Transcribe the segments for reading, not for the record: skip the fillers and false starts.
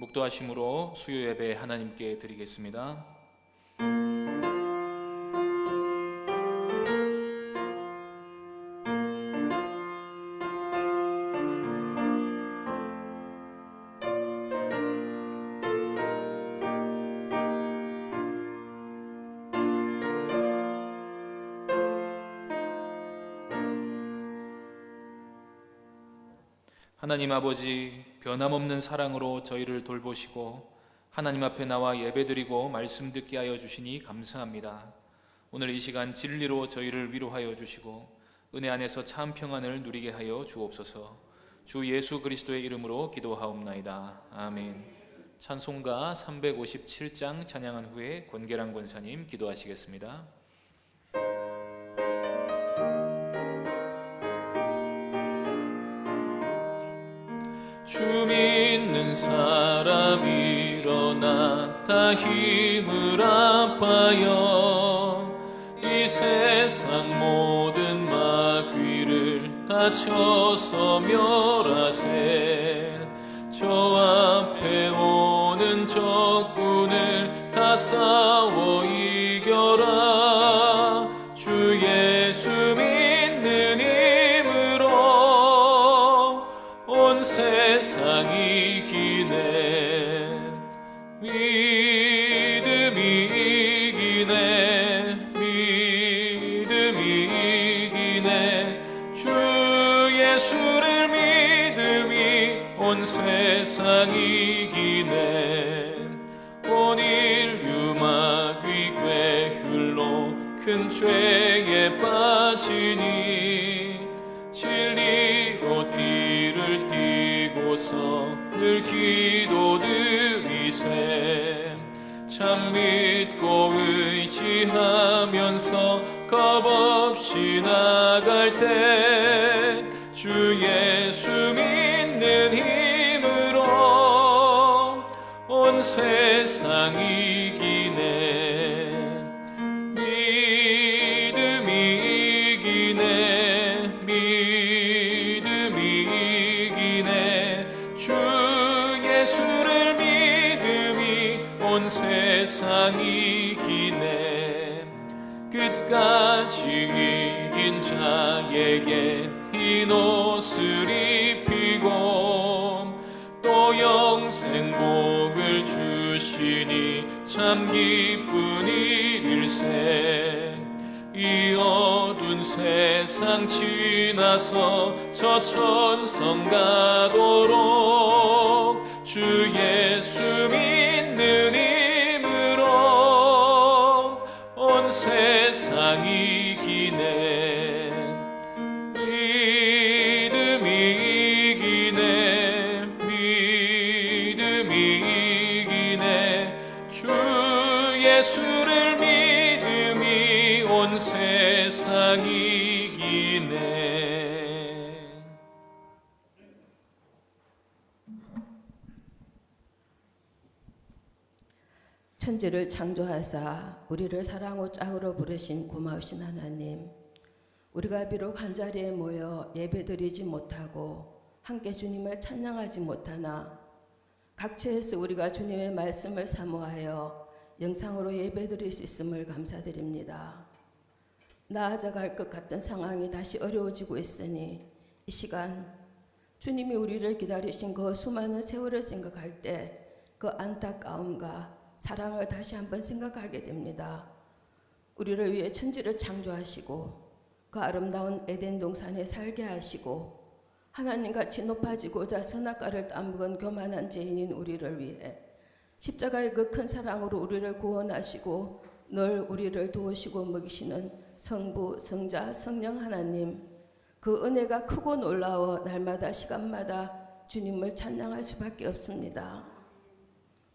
묵도하심으로 수요 예배 하나님께 드리겠습니다. 하나님 아버지, 변함없는 사랑으로 저희를 돌보시고 하나님 앞에 나와 예배드리고 말씀 듣게 하여 주시니 감사합니다. 오늘 이 시간 진리로 저희를 위로하여 주시고 은혜 안에서 참 평안을 누리게 하여 주옵소서. 주 예수 그리스도의 이름으로 기도하옵나이다. 아멘. 찬송가 357장 찬양한 후에 권계란 권사님 기도하시겠습니다. 주 믿는 사람 일어나 다 힘을 합하여 이 세상 모든 마귀를 다 쳐서 멸하세. 저 앞에 오는 적군을 다 싸워 이겨라. 주 예수 믿는 힘으로 온 세상 이기네. 믿음이 이기네. 믿음이 이기네. 주 예수를 믿음이 온 세상 이기네. 온 인류 마귀 괴휼로 큰 죄에 빠지니 진리로 띠를 띠고서 늘 기도드리세. 참 믿고 의지하면서 겁없이 나갈 때 주 예수 믿는 힘으로 온 세상 이기네. 믿음이 이기네. 믿음이 이기네. 주 예수를 믿음이 온 세상 이기네. 끝까지 이긴 자에게 흰 옷을 입히고 또 영생 복을 주시니 참 기쁜 일일세. 이 어두운 세상 지나서 저 천성 가도록 주 예수 믿는 힘으로 온 세상 이기네. 믿음이 이기네. 믿음이 이기네. 주 예수를 믿음이 온 세상 이기네. 천지를 창조하사 우리를 사랑으로 짝으로 부르신 고마우신 하나님, 우리가 비록 한자리에 모여 예배드리지 못하고 함께 주님을 찬양하지 못하나 각처에서 우리가 주님의 말씀을 사모하여 영상으로 예배드릴 수 있음을 감사드립니다. 나아져갈 것 같던 상황이 다시 어려워지고 있으니 이 시간 주님이 우리를 기다리신 그 수많은 세월을 생각할 때 그 안타까움과 사랑을 다시 한번 생각하게 됩니다. 우리를 위해 천지를 창조하시고 그 아름다운 에덴 동산에 살게 하시고 하나님같이 높아지고자 선악과를 따먹은 교만한 죄인인 우리를 위해 십자가의 그 큰 사랑으로 우리를 구원하시고 늘 우리를 도우시고 먹이시는 성부, 성자, 성령 하나님, 그 은혜가 크고 놀라워 날마다 시간마다 주님을 찬양할 수밖에 없습니다.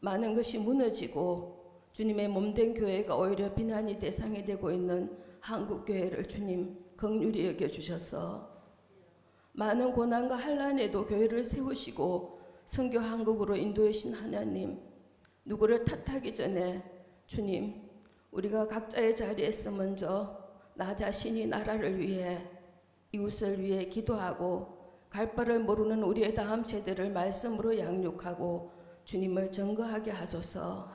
많은 것이 무너지고 주님의 몸된 교회가 오히려 비난이 대상이 되고 있는 한국교회를 주님 긍휼히 여겨주셔서 많은 고난과 환난에도 교회를 세우시고 선교 한국으로 인도해 주신 하나님, 누구를 탓하기 전에 주님, 우리가 각자의 자리에서 먼저 나 자신이 나라를 위해 이웃을 위해 기도하고 갈 바를 모르는 우리의 다음 세대를 말씀으로 양육하고 주님을 증거하게 하소서.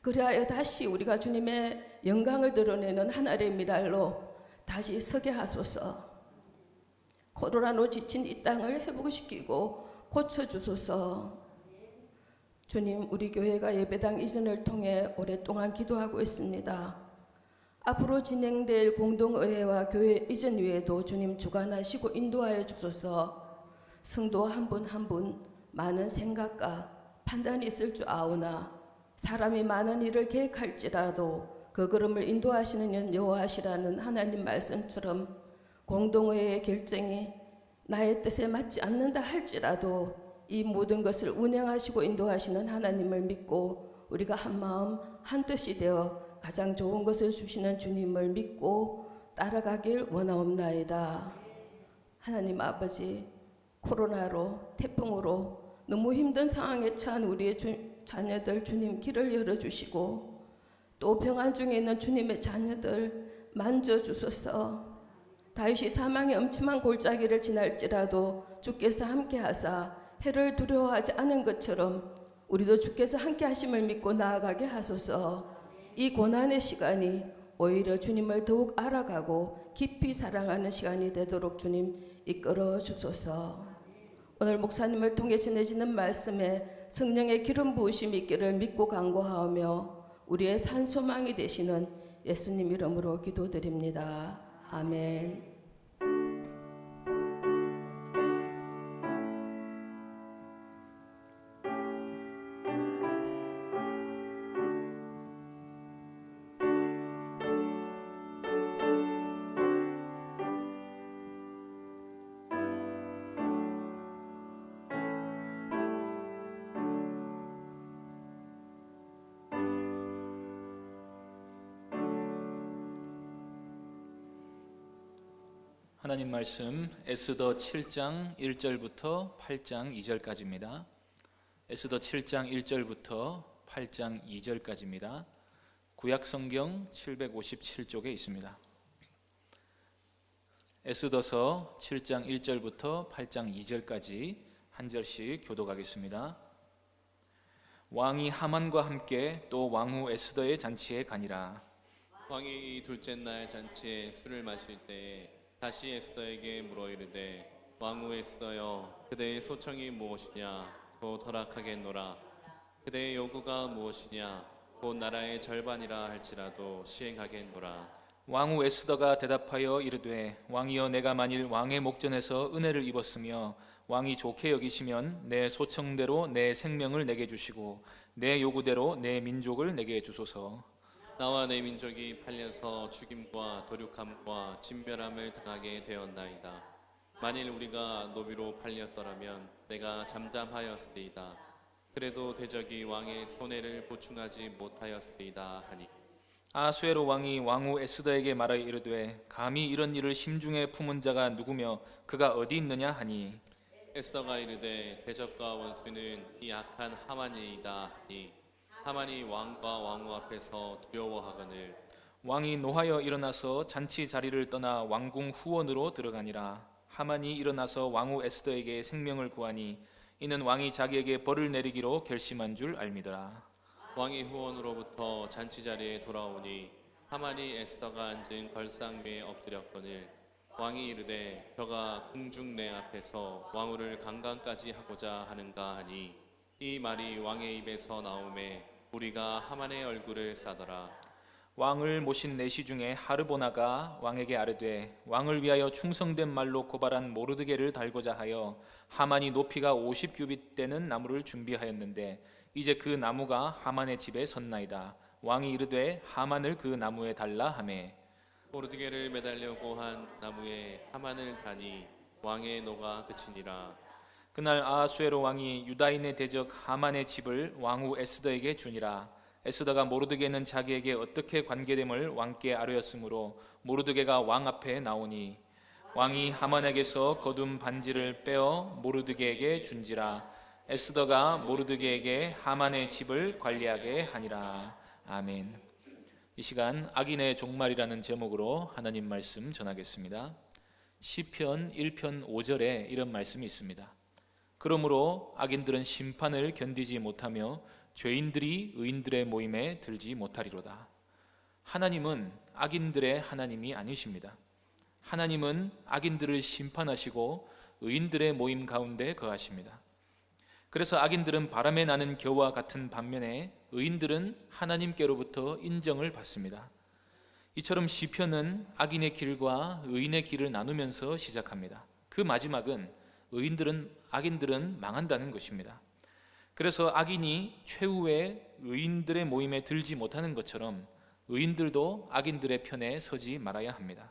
그리하여 다시 우리가 주님의 영광을 드러내는 하늘의 미랄로 다시 서게 하소서. 코로나로 지친 이 땅을 회복시키고 고쳐주소서. 주님, 우리 교회가 예배당 이전을 통해 오랫동안 기도하고 있습니다. 앞으로 진행될 공동의회와 교회 이전 위에도 주님 주관하시고 인도하여 주소서. 성도 한 분 한 분 많은 생각과 판단이 있을 줄 아오나 사람이 많은 일을 계획할지라도 그 걸음을 인도하시는 여호와시라는 하나님 말씀처럼 공동의회의 결정이 나의 뜻에 맞지 않는다 할지라도 이 모든 것을 운행하시고 인도하시는 하나님을 믿고 우리가 한 마음 한 뜻이 되어 가장 좋은 것을 주시는 주님을 믿고 따라가길 원하옵나이다. 하나님 아버지, 코로나로 태풍으로 너무 힘든 상황에 처한 우리의 자녀들 주님 길을 열어주시고 또 병환 중에 있는 주님의 자녀들 만져주소서. 다윗이 사망의 엄침한 골짜기를 지날지라도 주께서 함께하사 해를 두려워하지 않은 것처럼 우리도 주께서 함께하심을 믿고 나아가게 하소서. 이 고난의 시간이 오히려 주님을 더욱 알아가고 깊이 사랑하는 시간이 되도록 주님 이끌어 주소서. 오늘 목사님을 통해 전해지는 말씀에 성령의 기름 부으심이 있기를 믿고 간구하오며 우리의 산소망이 되시는 예수님 이름으로 기도드립니다. 아멘. 하나님 말씀 에스더 7장 1절부터 8장 2절까지입니다. 에스더 7장 1절부터 8장 2절까지입니다. 구약성경 757쪽에 있습니다. 에스더서 7장 1절부터 8장 2절까지 한 절씩 교독하겠습니다. 왕이 하만과 함께 또 왕후 에스더의 잔치에 가니라. 왕이 이 둘째 날 잔치에 술을 마실 때에 다시 에스더에게 물어 이르되 왕후 에스더여 그대의 소청이 무엇이냐 곧 허락하겠노라. 그대의 요구가 무엇이냐 곧 나라의 절반이라 할지라도 시행하겠노라. 왕후 에스더가 대답하여 이르되 왕이여 내가 만일 왕의 목전에서 은혜를 입었으며 왕이 좋게 여기시면 내 소청대로 내 생명을 내게 주시고 내 요구대로 내 민족을 내게 주소서. 나와 내 민족이 팔려서 죽임과 도륙함과 진멸함을 당하게 되었나이다. 만일 우리가 노비로 팔렸더라면 내가 잠잠하였으리이다. 그래도 대적이 왕의 손해를 보충하지 못하였으리이다 하니 아수에로 왕이 왕후 에스더에게 말하여 이르되 감히 이런 일을 심중에 품은 자가 누구며 그가 어디 있느냐 하니 에스더가 이르되 대적과 원수는 이 악한 하만이이다 하니 하만이 왕과 왕후 앞에서 두려워하거늘 왕이 노하여 일어나서 잔치 자리를 떠나 왕궁 후원으로 들어가니라. 하만이 일어나서 왕후 에스더에게 생명을 구하니 이는 왕이 자기에게 벌을 내리기로 결심한 줄 알미더라. 왕이 후원으로부터 잔치 자리에 돌아오니 하만이 에스더가 앉은 걸상 위에 엎드렸거늘 왕이 이르되 저가 궁중 내 앞에서 왕후를 강간까지 하고자 하는가 하니 이 말이 왕의 입에서 나오매 우리가 하만의 얼굴을 싸더라. 왕을 모신 내시 중에 하르보나가 왕에게 아뢰되 왕을 위하여 충성된 말로 고발한 모르드게를 달고자 하여 하만이 높이가 50규빗 되는 나무를 준비하였는데 이제 그 나무가 하만의 집에 섰나이다. 왕이 이르되 하만을 그 나무에 달라 하매 모르드게를 매달려고 한 나무에 하만을 다니 왕의 노가 그치니라. 그날 아하수에로 왕이 유다인의 대적 하만의 집을 왕후 에스더에게 주니라. 에스더가 모르드게는 자기에게 어떻게 관계됨을 왕께 아뢰었으므로 모르드게가 왕 앞에 나오니 왕이 하만에게서 거둔 반지를 빼어 모르드게에게 준지라. 에스더가 모르드게에게 하만의 집을 관리하게 하니라. 아멘. 이 시간 악인의 종말이라는 제목으로 하나님 말씀 전하겠습니다. 시편 1편 5절에 이런 말씀이 있습니다. 그러므로 악인들은 심판을 견디지 못하며 죄인들이 의인들의 모임에 들지 못하리로다. 하나님은 악인들의 하나님이 아니십니다. 하나님은 악인들을 심판하시고 의인들의 모임 가운데 거하십니다. 그래서 악인들은 바람에 나는 겨와 같은 반면에 의인들은 하나님께로부터 인정을 받습니다. 이처럼 시편은 악인의 길과 의인의 길을 나누면서 시작합니다. 그 마지막은 악인들은 망한다는 것입니다. 그래서 악인이 최후의 의인들의 모임에 들지 못하는 것처럼 의인들도 악인들의 편에 서지 말아야 합니다.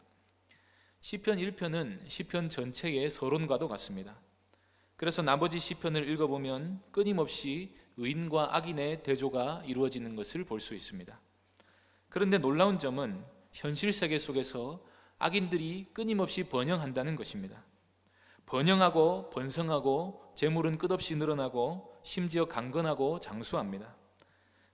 시편 1편은 시편 전체의 서론과도 같습니다. 그래서 나머지 시편을 읽어보면 끊임없이 의인과 악인의 대조가 이루어지는 것을 볼 수 있습니다. 그런데 놀라운 점은 현실 세계 속에서 악인들이 끊임없이 번영한다는 것입니다. 번영하고 번성하고 재물은 끝없이 늘어나고 심지어 강건하고 장수합니다.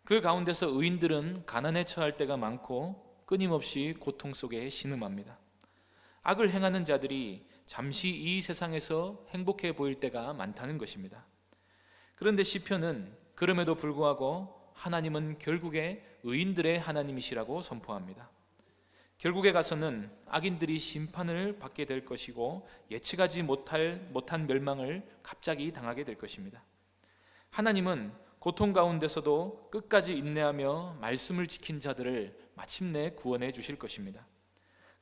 그 가운데서 의인들은 가난에 처할 때가 많고 끊임없이 고통 속에 신음합니다. 악을 행하는 자들이 잠시 이 세상에서 행복해 보일 때가 많다는 것입니다. 그런데 시편은 그럼에도 불구하고 하나님은 결국에 의인들의 하나님이시라고 선포합니다. 결국에 가서는 악인들이 심판을 받게 될 것이고 예측하지 못한 멸망을 갑자기 당하게 될 것입니다. 하나님은 고통 가운데서도 끝까지 인내하며 말씀을 지킨 자들을 마침내 구원해 주실 것입니다.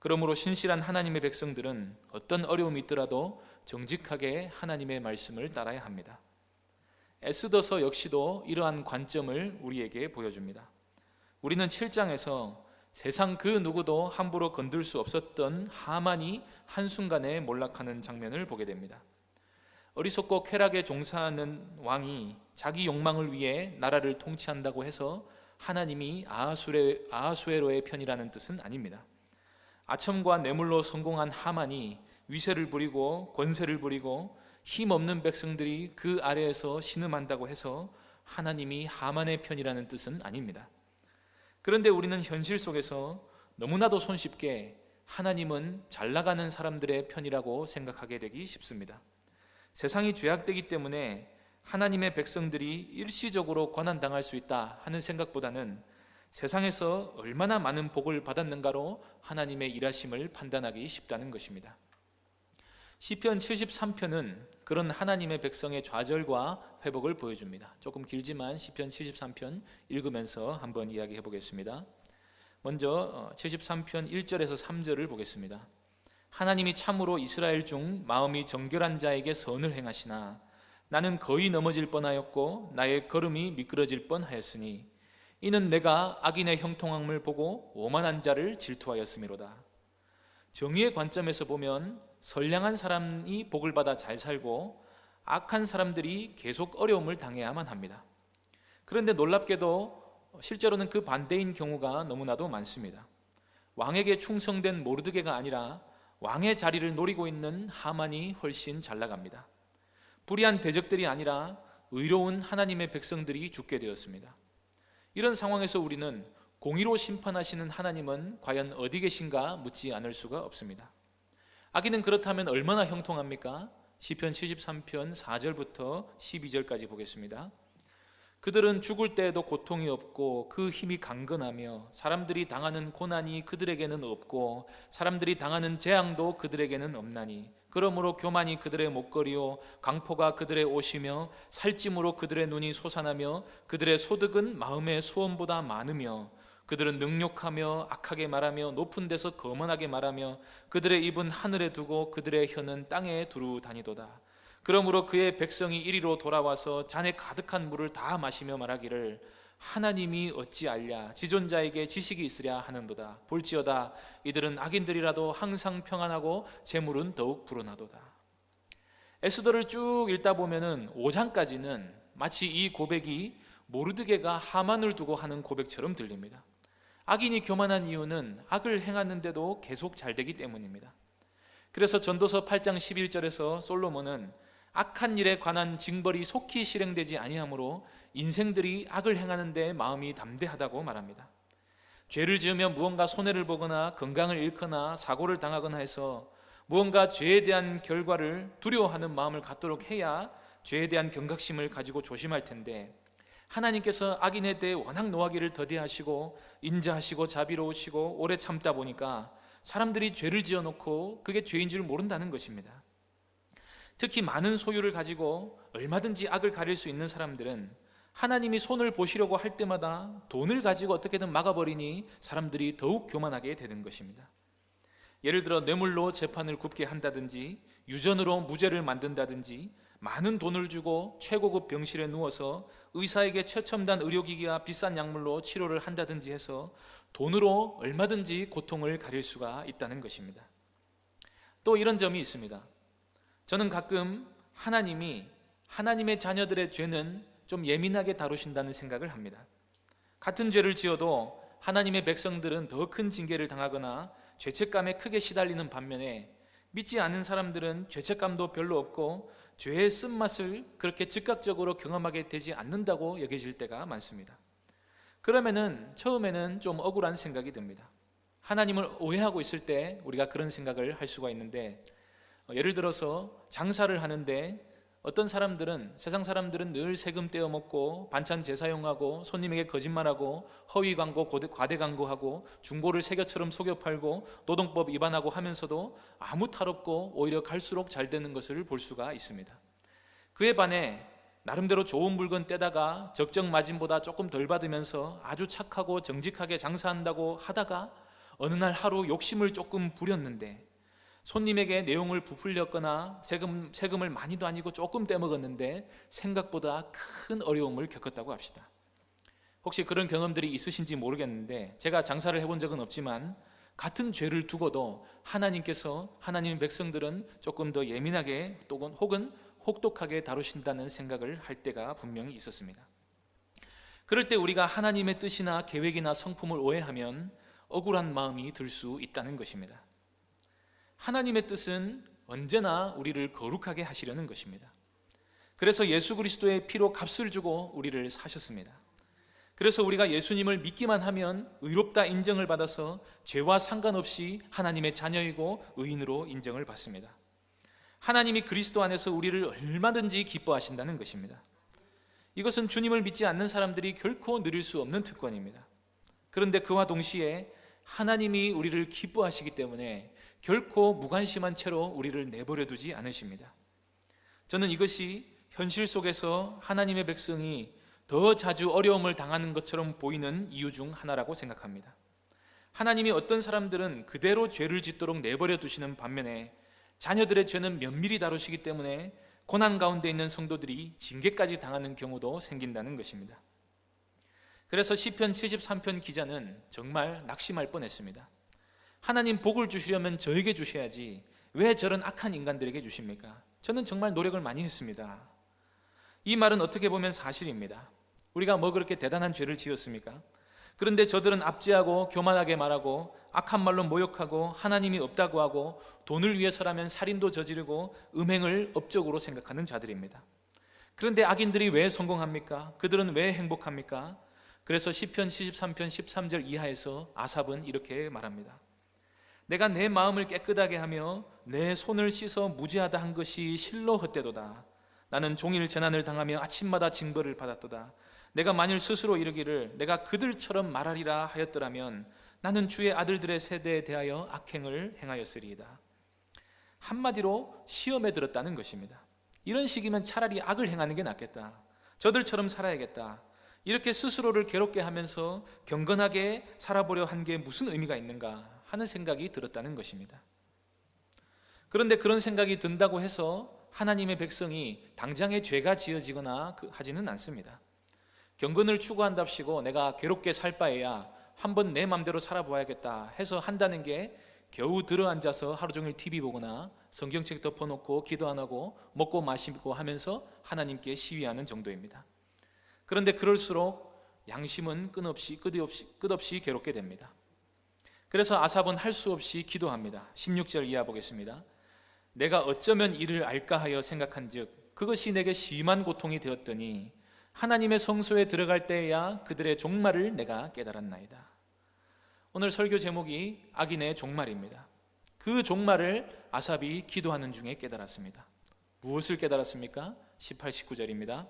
그러므로 신실한 하나님의 백성들은 어떤 어려움이 있더라도 정직하게 하나님의 말씀을 따라야 합니다. 에스더서 역시도 이러한 관점을 우리에게 보여줍니다. 우리는 7장에서 세상 그 누구도 함부로 건들 수 없었던 하만이 한순간에 몰락하는 장면을 보게 됩니다. 어리석고 쾌락에 종사하는 왕이 자기 욕망을 위해 나라를 통치한다고 해서 하나님이 아하수에로의 편이라는 뜻은 아닙니다. 아첨과 뇌물로 성공한 하만이 위세를 부리고 권세를 부리고 힘없는 백성들이 그 아래에서 신음한다고 해서 하나님이 하만의 편이라는 뜻은 아닙니다. 그런데 우리는 현실 속에서 너무나도 손쉽게 하나님은 잘 나가는 사람들의 편이라고 생각하게 되기 쉽습니다. 세상이 죄악되기 때문에 하나님의 백성들이 일시적으로 고난당할 수 있다 하는 생각보다는 세상에서 얼마나 많은 복을 받았는가로 하나님의 일하심을 판단하기 쉽다는 것입니다. 시편 73편은 그런 하나님의 백성의 좌절과 회복을 보여줍니다. 조금 길지만 시편 73편 읽으면서 한번 이야기해 보겠습니다. 먼저 73편 1절에서 3절을 보겠습니다. 하나님이 참으로 이스라엘 중 마음이 정결한 자에게 선을 행하시나 나는 거의 넘어질 뻔하였고 나의 걸음이 미끄러질 뻔하였으니 이는 내가 악인의 형통함을 보고 오만한 자를 질투하였음이로다. 정의의 관점에서 보면 선량한 사람이 복을 받아 잘 살고 악한 사람들이 계속 어려움을 당해야만 합니다. 그런데 놀랍게도 실제로는 그 반대인 경우가 너무나도 많습니다. 왕에게 충성된 모르드게가 아니라 왕의 자리를 노리고 있는 하만이 훨씬 잘 나갑니다. 불의한 대적들이 아니라 의로운 하나님의 백성들이 죽게 되었습니다. 이런 상황에서 우리는 공의로 심판하시는 하나님은 과연 어디 계신가 묻지 않을 수가 없습니다. 악인은 그렇다면 얼마나 형통합니까? 시편 73편 4절부터 12절까지 보겠습니다. 그들은 죽을 때에도 고통이 없고 그 힘이 강건하며 사람들이 당하는 고난이 그들에게는 없고 사람들이 당하는 재앙도 그들에게는 없나니 그러므로 교만이 그들의 목걸이요 강포가 그들의 옷이며 살찜으로 그들의 눈이 솟아나며 그들의 소득은 마음의 수원보다 많으며 그들은 능욕하며 악하게 말하며 높은 데서 거만하게 말하며 그들의 입은 하늘에 두고 그들의 혀는 땅에 두루 다니도다. 그러므로 그의 백성이 이리로 돌아와서 잔에 가득한 물을 다 마시며 말하기를 하나님이 어찌 알랴 지존자에게 지식이 있으랴 하는도다. 볼지어다 이들은 악인들이라도 항상 평안하고 재물은 더욱 불어나도다. 에스더를 쭉 읽다 보면은 5장까지는 마치 이 고백이 모르드게가 하만을 두고 하는 고백처럼 들립니다. 악인이 교만한 이유는 악을 행하는데도 계속 잘 되기 때문입니다. 그래서 전도서 8장 11절에서 솔로몬은 악한 일에 관한 징벌이 속히 실행되지 아니하므로 인생들이 악을 행하는데 마음이 담대하다고 말합니다. 죄를 지으며 무언가 손해를 보거나 건강을 잃거나 사고를 당하거나 해서 무언가 죄에 대한 결과를 두려워하는 마음을 갖도록 해야 죄에 대한 경각심을 가지고 조심할 텐데, 하나님께서 악인에 대해 워낙 노하기를 더디하시고 인자하시고 자비로우시고 오래 참다 보니까 사람들이 죄를 지어놓고 그게 죄인 줄 모른다는 것입니다. 특히 많은 소유를 가지고 얼마든지 악을 가릴 수 있는 사람들은 하나님이 손을 보시려고 할 때마다 돈을 가지고 어떻게든 막아버리니 사람들이 더욱 교만하게 되는 것입니다. 예를 들어 뇌물로 재판을 굽게 한다든지, 유전으로 무죄를 만든다든지, 많은 돈을 주고 최고급 병실에 누워서 의사에게 최첨단 의료기기와 비싼 약물로 치료를 한다든지 해서 돈으로 얼마든지 고통을 가릴 수가 있다는 것입니다. 또 이런 점이 있습니다. 저는 가끔 하나님의 자녀들의 죄는 좀 예민하게 다루신다는 생각을 합니다. 같은 죄를 지어도 하나님의 백성들은 더 큰 징계를 당하거나 죄책감에 크게 시달리는 반면에, 믿지 않은 사람들은 죄책감도 별로 없고 죄의 쓴맛을 그렇게 즉각적으로 경험하게 되지 않는다고 여겨질 때가 많습니다. 그러면은 처음에는 좀 억울한 생각이 듭니다. 하나님을 오해하고 있을 때 우리가 그런 생각을 할 수가 있는데, 예를 들어서 장사를 하는데 어떤 사람들은, 세상 사람들은 늘 세금 떼어 먹고 반찬 재사용하고 손님에게 거짓말하고 허위 광고, 과대 광고하고 중고를 새겨처럼 속여 팔고 노동법 위반하고 하면서도 아무 탈 없고 오히려 갈수록 잘 되는 것을 볼 수가 있습니다. 그에 반해 나름대로 좋은 물건 떼다가 적정 마진보다 조금 덜 받으면서 아주 착하고 정직하게 장사한다고 하다가 어느 날 하루 욕심을 조금 부렸는데 손님에게 내용을 부풀렸거나 세금을 많이도 아니고 조금 떼먹었는데 생각보다 큰 어려움을 겪었다고 합시다. 혹시 그런 경험들이 있으신지 모르겠는데, 제가 장사를 해본 적은 없지만 같은 죄를 두고도 하나님께서 하나님의 백성들은 조금 더 예민하게 혹은 혹독하게 다루신다는 생각을 할 때가 분명히 있었습니다. 그럴 때 우리가 하나님의 뜻이나 계획이나 성품을 오해하면 억울한 마음이 들 수 있다는 것입니다. 하나님의 뜻은 언제나 우리를 거룩하게 하시려는 것입니다. 그래서 예수 그리스도의 피로 값을 주고 우리를 사셨습니다. 그래서 우리가 예수님을 믿기만 하면 의롭다 인정을 받아서 죄와 상관없이 하나님의 자녀이고 의인으로 인정을 받습니다. 하나님이 그리스도 안에서 우리를 얼마든지 기뻐하신다는 것입니다. 이것은 주님을 믿지 않는 사람들이 결코 누릴 수 없는 특권입니다. 그런데 그와 동시에 하나님이 우리를 기뻐하시기 때문에 결코 무관심한 채로 우리를 내버려 두지 않으십니다. 저는 이것이 현실 속에서 하나님의 백성이 더 자주 어려움을 당하는 것처럼 보이는 이유 중 하나라고 생각합니다. 하나님이 어떤 사람들은 그대로 죄를 짓도록 내버려 두시는 반면에 자녀들의 죄는 면밀히 다루시기 때문에 고난 가운데 있는 성도들이 징계까지 당하는 경우도 생긴다는 것입니다. 그래서 시편 73편 기자는 정말 낙심할 뻔했습니다. 하나님 복을 주시려면 저에게 주셔야지 왜 저런 악한 인간들에게 주십니까? 저는 정말 노력을 많이 했습니다. 이 말은 어떻게 보면 사실입니다. 우리가 뭐 그렇게 대단한 죄를 지었습니까? 그런데 저들은 압제하고 교만하게 말하고 악한 말로 모욕하고 하나님이 없다고 하고 돈을 위해서라면 살인도 저지르고 음행을 업적으로 생각하는 자들입니다. 그런데 악인들이 왜 성공합니까? 그들은 왜 행복합니까? 그래서 시편 73편 13절 이하에서 아삽은 이렇게 말합니다. 내가 내 마음을 깨끗하게 하며 내 손을 씻어 무죄하다 한 것이 실로 헛되도다. 나는 종일 재난을 당하며 아침마다 징벌을 받았도다. 내가 만일 스스로 이르기를 내가 그들처럼 말하리라 하였더라면 나는 주의 아들들의 세대에 대하여 악행을 행하였으리이다. 한마디로 시험에 들었다는 것입니다. 이런 식이면 차라리 악을 행하는 게 낫겠다. 저들처럼 살아야겠다. 이렇게 스스로를 괴롭게 하면서 경건하게 살아보려 한 게 무슨 의미가 있는가 하는 생각이 들었다는 것입니다. 그런데 그런 생각이 든다고 해서 하나님의 백성이 당장에 죄가 지어지거나 하지는 않습니다. 경건을 추구한답시고 내가 괴롭게 살 바에야 한번 내 맘대로 살아보아야겠다 해서 한다는 게 겨우 들어앉아서 하루 종일 TV 보거나 성경책 덮어놓고 기도 안 하고 먹고 마시고 하면서 하나님께 시위하는 정도입니다. 그런데 그럴수록 양심은 끝없이 괴롭게 됩니다. 그래서 아삽은 할 수 없이 기도합니다. 16절 이하 보겠습니다. 내가 어쩌면 이를 알까 하여 생각한즉 그것이 내게 심한 고통이 되었더니 하나님의 성소에 들어갈 때에야 그들의 종말을 내가 깨달았나이다. 오늘 설교 제목이 악인의 종말입니다. 그 종말을 아삽이 기도하는 중에 깨달았습니다. 무엇을 깨달았습니까? 18, 19절입니다.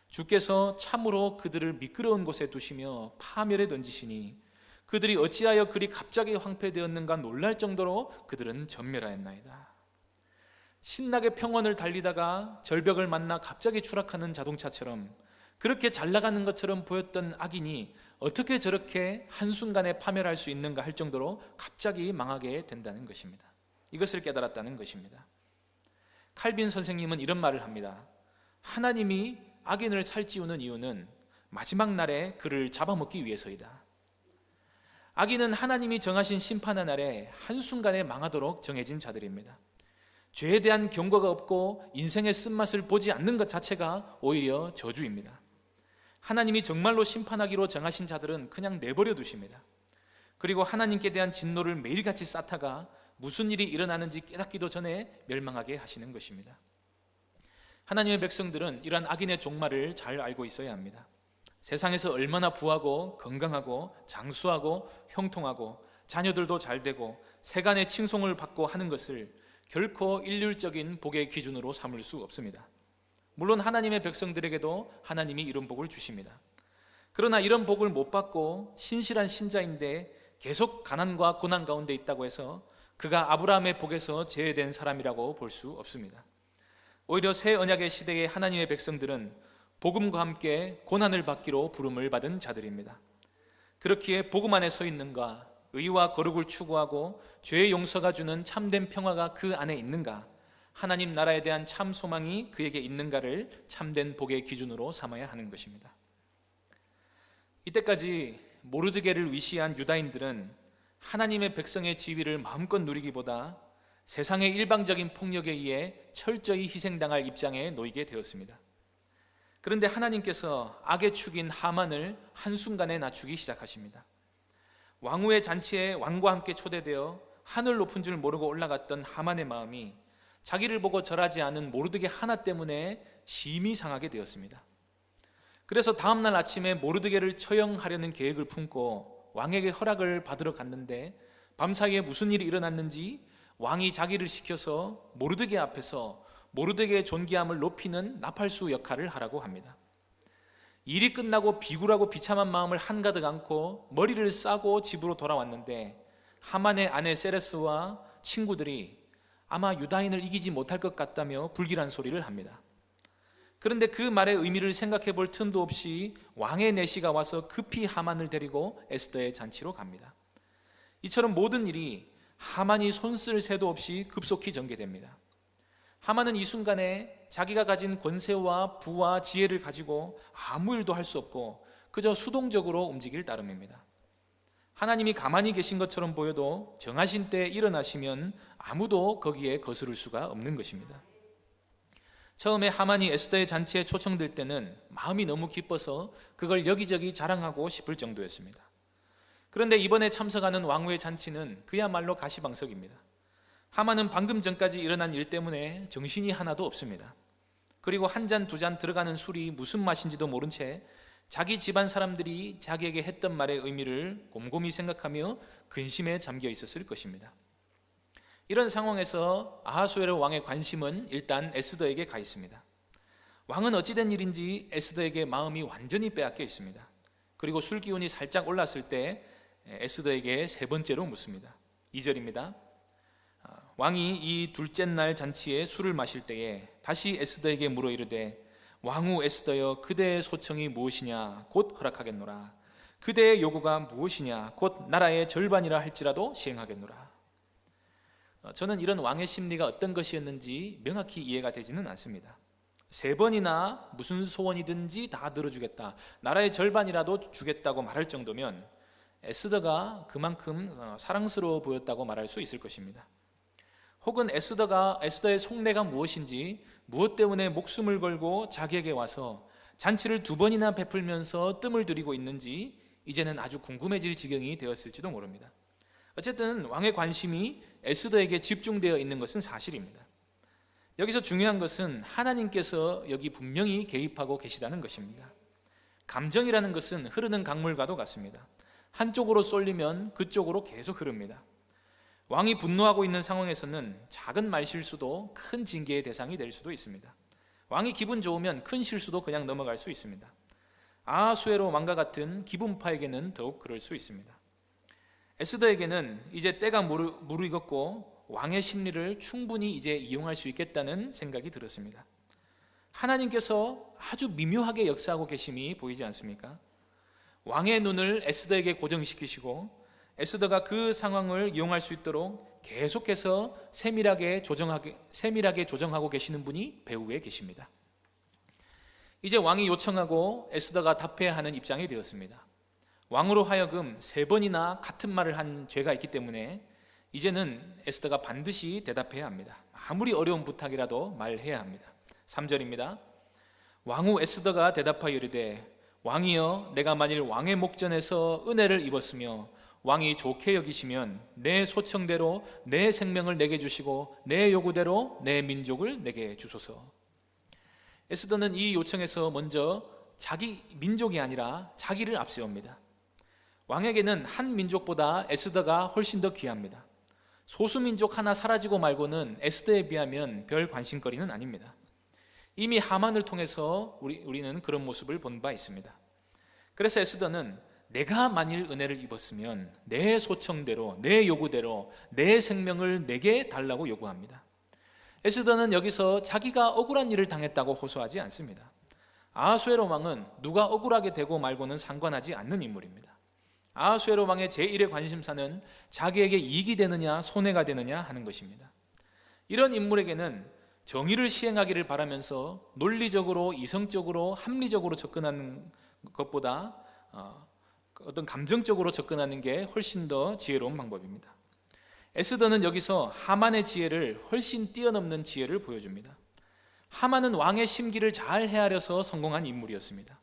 주께서 참으로 그들을 미끄러운 곳에 두시며 파멸에 던지시니 그들이 어찌하여 그리 갑자기 황폐되었는가 놀랄 정도로 그들은 전멸하였나이다. 신나게 평원을 달리다가 절벽을 만나 갑자기 추락하는 자동차처럼 그렇게 잘 나가는 것처럼 보였던 악인이 어떻게 저렇게 한순간에 파멸할 수 있는가 할 정도로 갑자기 망하게 된다는 것입니다. 이것을 깨달았다는 것입니다. 칼빈 선생님은 이런 말을 합니다. 하나님이 악인을 살찌우는 이유는 마지막 날에 그를 잡아먹기 위해서이다. 악인은 하나님이 정하신 심판의 날에 한순간에 망하도록 정해진 자들입니다. 죄에 대한 경고가 없고 인생의 쓴맛을 보지 않는 것 자체가 오히려 저주입니다. 하나님이 정말로 심판하기로 정하신 자들은 그냥 내버려 두십니다. 그리고 하나님께 대한 진노를 매일같이 쌓다가 무슨 일이 일어나는지 깨닫기도 전에 멸망하게 하시는 것입니다. 하나님의 백성들은 이러한 악인의 종말을 잘 알고 있어야 합니다. 세상에서 얼마나 부하고 건강하고 장수하고 형통하고 자녀들도 잘 되고 세간의 칭송을 받고 하는 것을 결코 일률적인 복의 기준으로 삼을 수 없습니다. 물론 하나님의 백성들에게도 하나님이 이런 복을 주십니다. 그러나 이런 복을 못 받고 신실한 신자인데 계속 가난과 고난 가운데 있다고 해서 그가 아브라함의 복에서 제외된 사람이라고 볼 수 없습니다. 오히려 새 언약의 시대의 하나님의 백성들은 복음과 함께 고난을 받기로 부름을 받은 자들입니다. 그렇기에 복음 안에 서 있는가, 의와 거룩을 추구하고 죄의 용서가 주는 참된 평화가 그 안에 있는가, 하나님 나라에 대한 참 소망이 그에게 있는가를 참된 복의 기준으로 삼아야 하는 것입니다. 이때까지 모르드게를 위시한 유다인들은 하나님의 백성의 지위를 마음껏 누리기보다 세상의 일방적인 폭력에 의해 철저히 희생당할 입장에 놓이게 되었습니다. 그런데 하나님께서 악의 축인 하만을 한순간에 낮추기 시작하십니다. 왕후의 잔치에 왕과 함께 초대되어 하늘 높은 줄 모르고 올라갔던 하만의 마음이 자기를 보고 절하지 않은 모르드게 하나 때문에 심히 상하게 되었습니다. 그래서 다음날 아침에 모르드게를 처형하려는 계획을 품고 왕에게 허락을 받으러 갔는데 밤사이에 무슨 일이 일어났는지 왕이 자기를 시켜서 모르드게 앞에서 모르드게의 존귀함을 높이는 나팔수 역할을 하라고 합니다. 일이 끝나고 비굴하고 비참한 마음을 한가득 안고 머리를 싸고 집으로 돌아왔는데 하만의 아내 세레스와 친구들이 아마 유다인을 이기지 못할 것 같다며 불길한 소리를 합니다. 그런데 그 말의 의미를 생각해 볼 틈도 없이 왕의 내시가 와서 급히 하만을 데리고 에스더의 잔치로 갑니다. 이처럼 모든 일이 하만이 손쓸 새도 없이 급속히 전개됩니다. 하만은 이 순간에 자기가 가진 권세와 부와 지혜를 가지고 아무 일도 할 수 없고 그저 수동적으로 움직일 따름입니다. 하나님이 가만히 계신 것처럼 보여도 정하신 때에 일어나시면 아무도 거기에 거스를 수가 없는 것입니다. 처음에 하만이 에스더의 잔치에 초청될 때는 마음이 너무 기뻐서 그걸 여기저기 자랑하고 싶을 정도였습니다. 그런데 이번에 참석하는 왕후의 잔치는 그야말로 가시방석입니다. 하만은 방금 전까지 일어난 일 때문에 정신이 하나도 없습니다. 그리고 한 잔 두 잔 들어가는 술이 무슨 맛인지도 모른 채 자기 집안 사람들이 자기에게 했던 말의 의미를 곰곰이 생각하며 근심에 잠겨 있었을 것입니다. 이런 상황에서 아하수에로 왕의 관심은 일단 에스더에게 가 있습니다. 왕은 어찌된 일인지 에스더에게 마음이 완전히 빼앗겨 있습니다. 그리고 술 기운이 살짝 올랐을 때 에스더에게 세 번째로 묻습니다. 2절입니다. 왕이 이 둘째 날 잔치에 술을 마실 때에 다시 에스더에게 물어 이르되 왕후 에스더여 그대의 소청이 무엇이냐 곧 허락하겠노라. 그대의 요구가 무엇이냐 곧 나라의 절반이라 할지라도 시행하겠노라. 저는 이런 왕의 심리가 어떤 것이었는지 명확히 이해가 되지는 않습니다. 세 번이나 무슨 소원이든지 다 들어주겠다, 나라의 절반이라도 주겠다고 말할 정도면 에스더가 그만큼 사랑스러워 보였다고 말할 수 있을 것입니다. 혹은 에스더의 속내가 무엇인지, 무엇 때문에 목숨을 걸고 자기에게 와서 잔치를 두 번이나 베풀면서 뜸을 들이고 있는지 이제는 아주 궁금해질 지경이 되었을지도 모릅니다. 어쨌든 왕의 관심이 에스더에게 집중되어 있는 것은 사실입니다. 여기서 중요한 것은 하나님께서 여기 분명히 개입하고 계시다는 것입니다. 감정이라는 것은 흐르는 강물과도 같습니다. 한쪽으로 쏠리면 그쪽으로 계속 흐릅니다. 왕이 분노하고 있는 상황에서는 작은 말실수도 큰 징계의 대상이 될 수도 있습니다. 왕이 기분 좋으면 큰 실수도 그냥 넘어갈 수 있습니다. 아하수에로 왕과 같은 기분파에게는 더욱 그럴 수 있습니다. 에스더에게는 이제 때가 무르익었고 왕의 심리를 충분히 이제 이용할 수 있겠다는 생각이 들었습니다. 하나님께서 아주 미묘하게 역사하고 계심이 보이지 않습니까? 왕의 눈을 에스더에게 고정시키시고 에스더가 그 상황을 이용할 수 있도록 계속해서 세밀하게 조정하고 계시는 분이 배후에 계십니다. 이제 왕이 요청하고 에스더가 답해야 하는 입장이 되었습니다. 왕으로 하여금 3번이나 같은 말을 한 죄가 있기 때문에 이제는 에스더가 반드시 대답해야 합니다. 아무리 어려운 부탁이라도 말해야 합니다. 3절입니다. 왕후 에스더가 대답하여 이르되 왕이여, 내가 만일 왕의 목전에서 은혜를 입었으며 왕이 좋게 여기시면 내 소청대로 내 생명을 내게 주시고 내 요구대로 내 민족을 내게 주소서. 에스더는 이 요청에서 먼저 자기 민족이 아니라 자기를 앞세웁니다. 왕에게는 한 민족보다 에스더가 훨씬 더 귀합니다. 소수민족 하나 사라지고 말고는 에스더에 비하면 별 관심거리는 아닙니다. 이미 하만을 통해서 우리는 그런 모습을 본 바 있습니다. 그래서 에스더는 내가 만일 은혜를 입었으면 내 소청대로, 내 요구대로 내 생명을 내게 달라고 요구합니다. 에스더는 여기서 자기가 억울한 일을 당했다고 호소하지 않습니다. 아하수에로 왕은 누가 억울하게 되고 말고는 상관하지 않는 인물입니다. 아하수에로 왕의 제1의 관심사는 자기에게 이익이 되느냐 손해가 되느냐 하는 것입니다. 이런 인물에게는 정의를 시행하기를 바라면서 논리적으로, 이성적으로, 합리적으로 접근하는 것보다 어떤 감정적으로 접근하는 게 훨씬 더 지혜로운 방법입니다. 에스더는 여기서 하만의 지혜를 훨씬 뛰어넘는 지혜를 보여줍니다. 하만은 왕의 심기를 잘 헤아려서 성공한 인물이었습니다.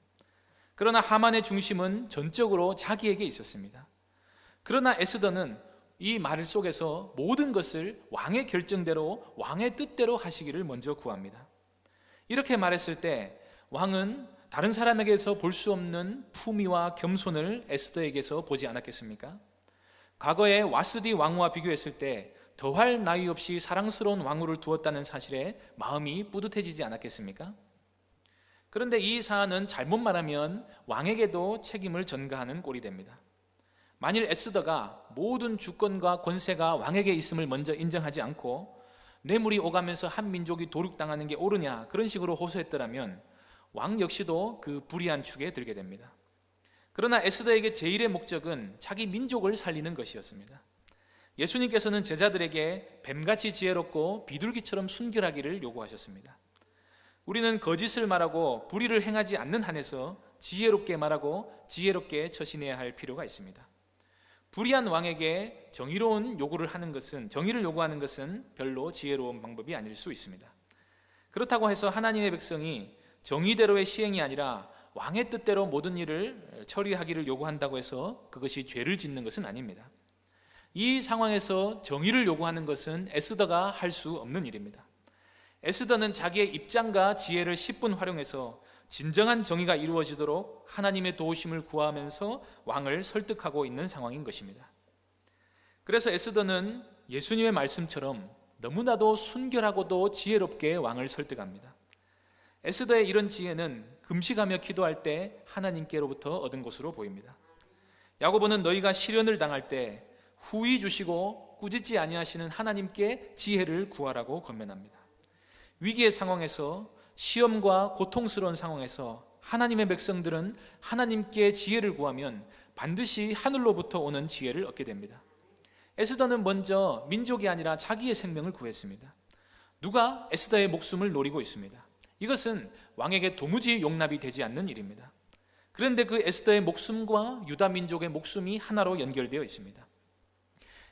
그러나 하만의 중심은 전적으로 자기에게 있었습니다. 그러나 에스더는 이 말 속에서 모든 것을 왕의 결정대로, 왕의 뜻대로 하시기를 먼저 구합니다. 이렇게 말했을 때 왕은 다른 사람에게서 볼 수 없는 품위와 겸손을 에스더에게서 보지 않았겠습니까? 과거에 와스디 왕후와 비교했을 때 더할 나위 없이 사랑스러운 왕후를 두었다는 사실에 마음이 뿌듯해지지 않았겠습니까? 그런데 이 사안은 잘못 말하면 왕에게도 책임을 전가하는 꼴이 됩니다. 만일 에스더가 모든 주권과 권세가 왕에게 있음을 먼저 인정하지 않고 뇌물이 오가면서 한 민족이 도륙당하는 게 옳으냐 그런 식으로 호소했더라면 왕 역시도 그 불의한 축에 들게 됩니다. 그러나 에스더에게 제1의 목적은 자기 민족을 살리는 것이었습니다. 예수님께서는 제자들에게 뱀같이 지혜롭고 비둘기처럼 순결하기를 요구하셨습니다. 우리는 거짓을 말하고 불의를 행하지 않는 한에서 지혜롭게 말하고 지혜롭게 처신해야 할 필요가 있습니다. 불의한 왕에게 정의를 요구하는 것은 별로 지혜로운 방법이 아닐 수 있습니다. 그렇다고 해서 하나님의 백성이 정의대로의 시행이 아니라 왕의 뜻대로 모든 일을 처리하기를 요구한다고 해서 그것이 죄를 짓는 것은 아닙니다. 이 상황에서 정의를 요구하는 것은 에스더가 할 수 없는 일입니다. 에스더는 자기의 입장과 지혜를 10분 활용해서 진정한 정의가 이루어지도록 하나님의 도우심을 구하면서 왕을 설득하고 있는 상황인 것입니다. 그래서 에스더는 예수님의 말씀처럼 너무나도 순결하고도 지혜롭게 왕을 설득합니다. 에스더의 이런 지혜는 금식하며 기도할 때 하나님께로부터 얻은 것으로 보입니다. 야고보는 너희가 시련을 당할 때 후히 주시고 꾸짖지 아니하시는 하나님께 지혜를 구하라고 권면합니다. 위기의 상황에서, 시험과 고통스러운 상황에서 하나님의 백성들은 하나님께 지혜를 구하면 반드시 하늘로부터 오는 지혜를 얻게 됩니다. 에스더는 먼저 민족이 아니라 자기의 생명을 구했습니다. 누가 에스더의 목숨을 노리고 있습니다. 이것은 왕에게 도무지 용납이 되지 않는 일입니다. 그런데 그 에스더의 목숨과 유다 민족의 목숨이 하나로 연결되어 있습니다.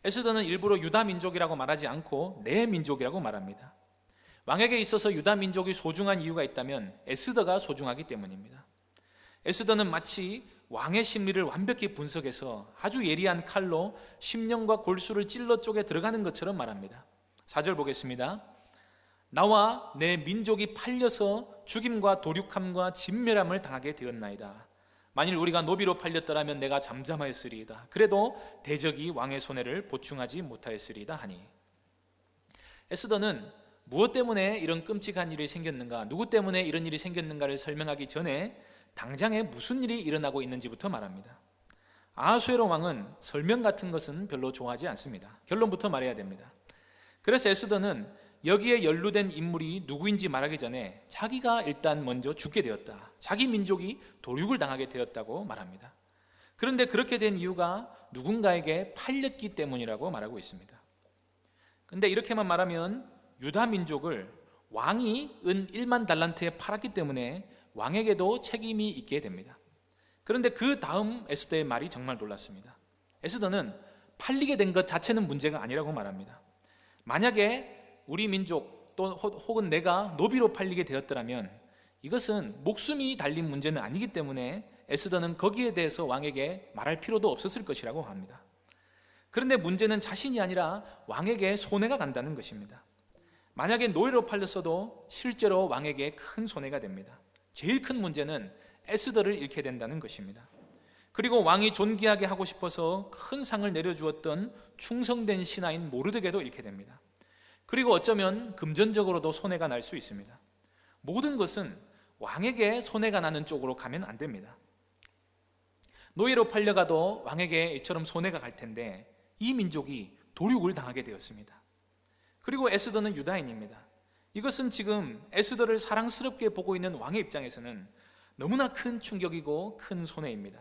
에스더는 일부러 유다 민족이라고 말하지 않고 내 민족이라고 말합니다. 왕에게 있어서 유다 민족이 소중한 이유가 있다면 에스더가 소중하기 때문입니다. 에스더는 마치 왕의 심리를 완벽히 분석해서 아주 예리한 칼로 심령과 골수를 찔러 쪼개 들어가는 것처럼 말합니다. 4절 보겠습니다. 나와 내 민족이 팔려서 죽임과 도륙함과 진멸함을 당하게 되었나이다. 만일 우리가 노비로 팔렸더라면 내가 잠잠하였으리이다. 그래도 대적이 왕의 손해를 보충하지 못하였으리이다 하니. 에스더는 무엇 때문에 이런 끔찍한 일이 생겼는가, 누구 때문에 이런 일이 생겼는가를 설명하기 전에 당장에 무슨 일이 일어나고 있는지부터 말합니다. 아하수에로 왕은 설명 같은 것은 별로 좋아하지 않습니다. 결론부터 말해야 됩니다. 그래서 에스더는 여기에 연루된 인물이 누구인지 말하기 전에 자기가 일단 먼저 죽게 되었다, 자기 민족이 도륙을 당하게 되었다고 말합니다. 그런데 그렇게 된 이유가 누군가에게 팔렸기 때문이라고 말하고 있습니다. 그런데 이렇게만 말하면 유다 민족을 왕이 은 1만 달란트에 팔았기 때문에 왕에게도 책임이 있게 됩니다. 그런데 그 다음 에스더의 말이 정말 놀랐습니다. 에스더는 팔리게 된 것 자체는 문제가 아니라고 말합니다. 만약에 우리 민족 또 혹은 내가 노비로 팔리게 되었더라면 이것은 목숨이 달린 문제는 아니기 때문에 에스더는 거기에 대해서 왕에게 말할 필요도 없었을 것이라고 합니다. 그런데 문제는 자신이 아니라 왕에게 손해가 간다는 것입니다. 만약에 노예로 팔렸어도 실제로 왕에게 큰 손해가 됩니다. 제일 큰 문제는 에스더를 잃게 된다는 것입니다. 그리고 왕이 존귀하게 하고 싶어서 큰 상을 내려주었던 충성된 신하인 모르드게도 잃게 됩니다. 그리고 어쩌면 금전적으로도 손해가 날 수 있습니다. 모든 것은 왕에게 손해가 나는 쪽으로 가면 안 됩니다. 노예로 팔려가도 왕에게 이처럼 손해가 갈 텐데 이 민족이 도륙을 당하게 되었습니다. 그리고 에스더는 유다인입니다. 이것은 지금 에스더를 사랑스럽게 보고 있는 왕의 입장에서는 너무나 큰 충격이고 큰 손해입니다.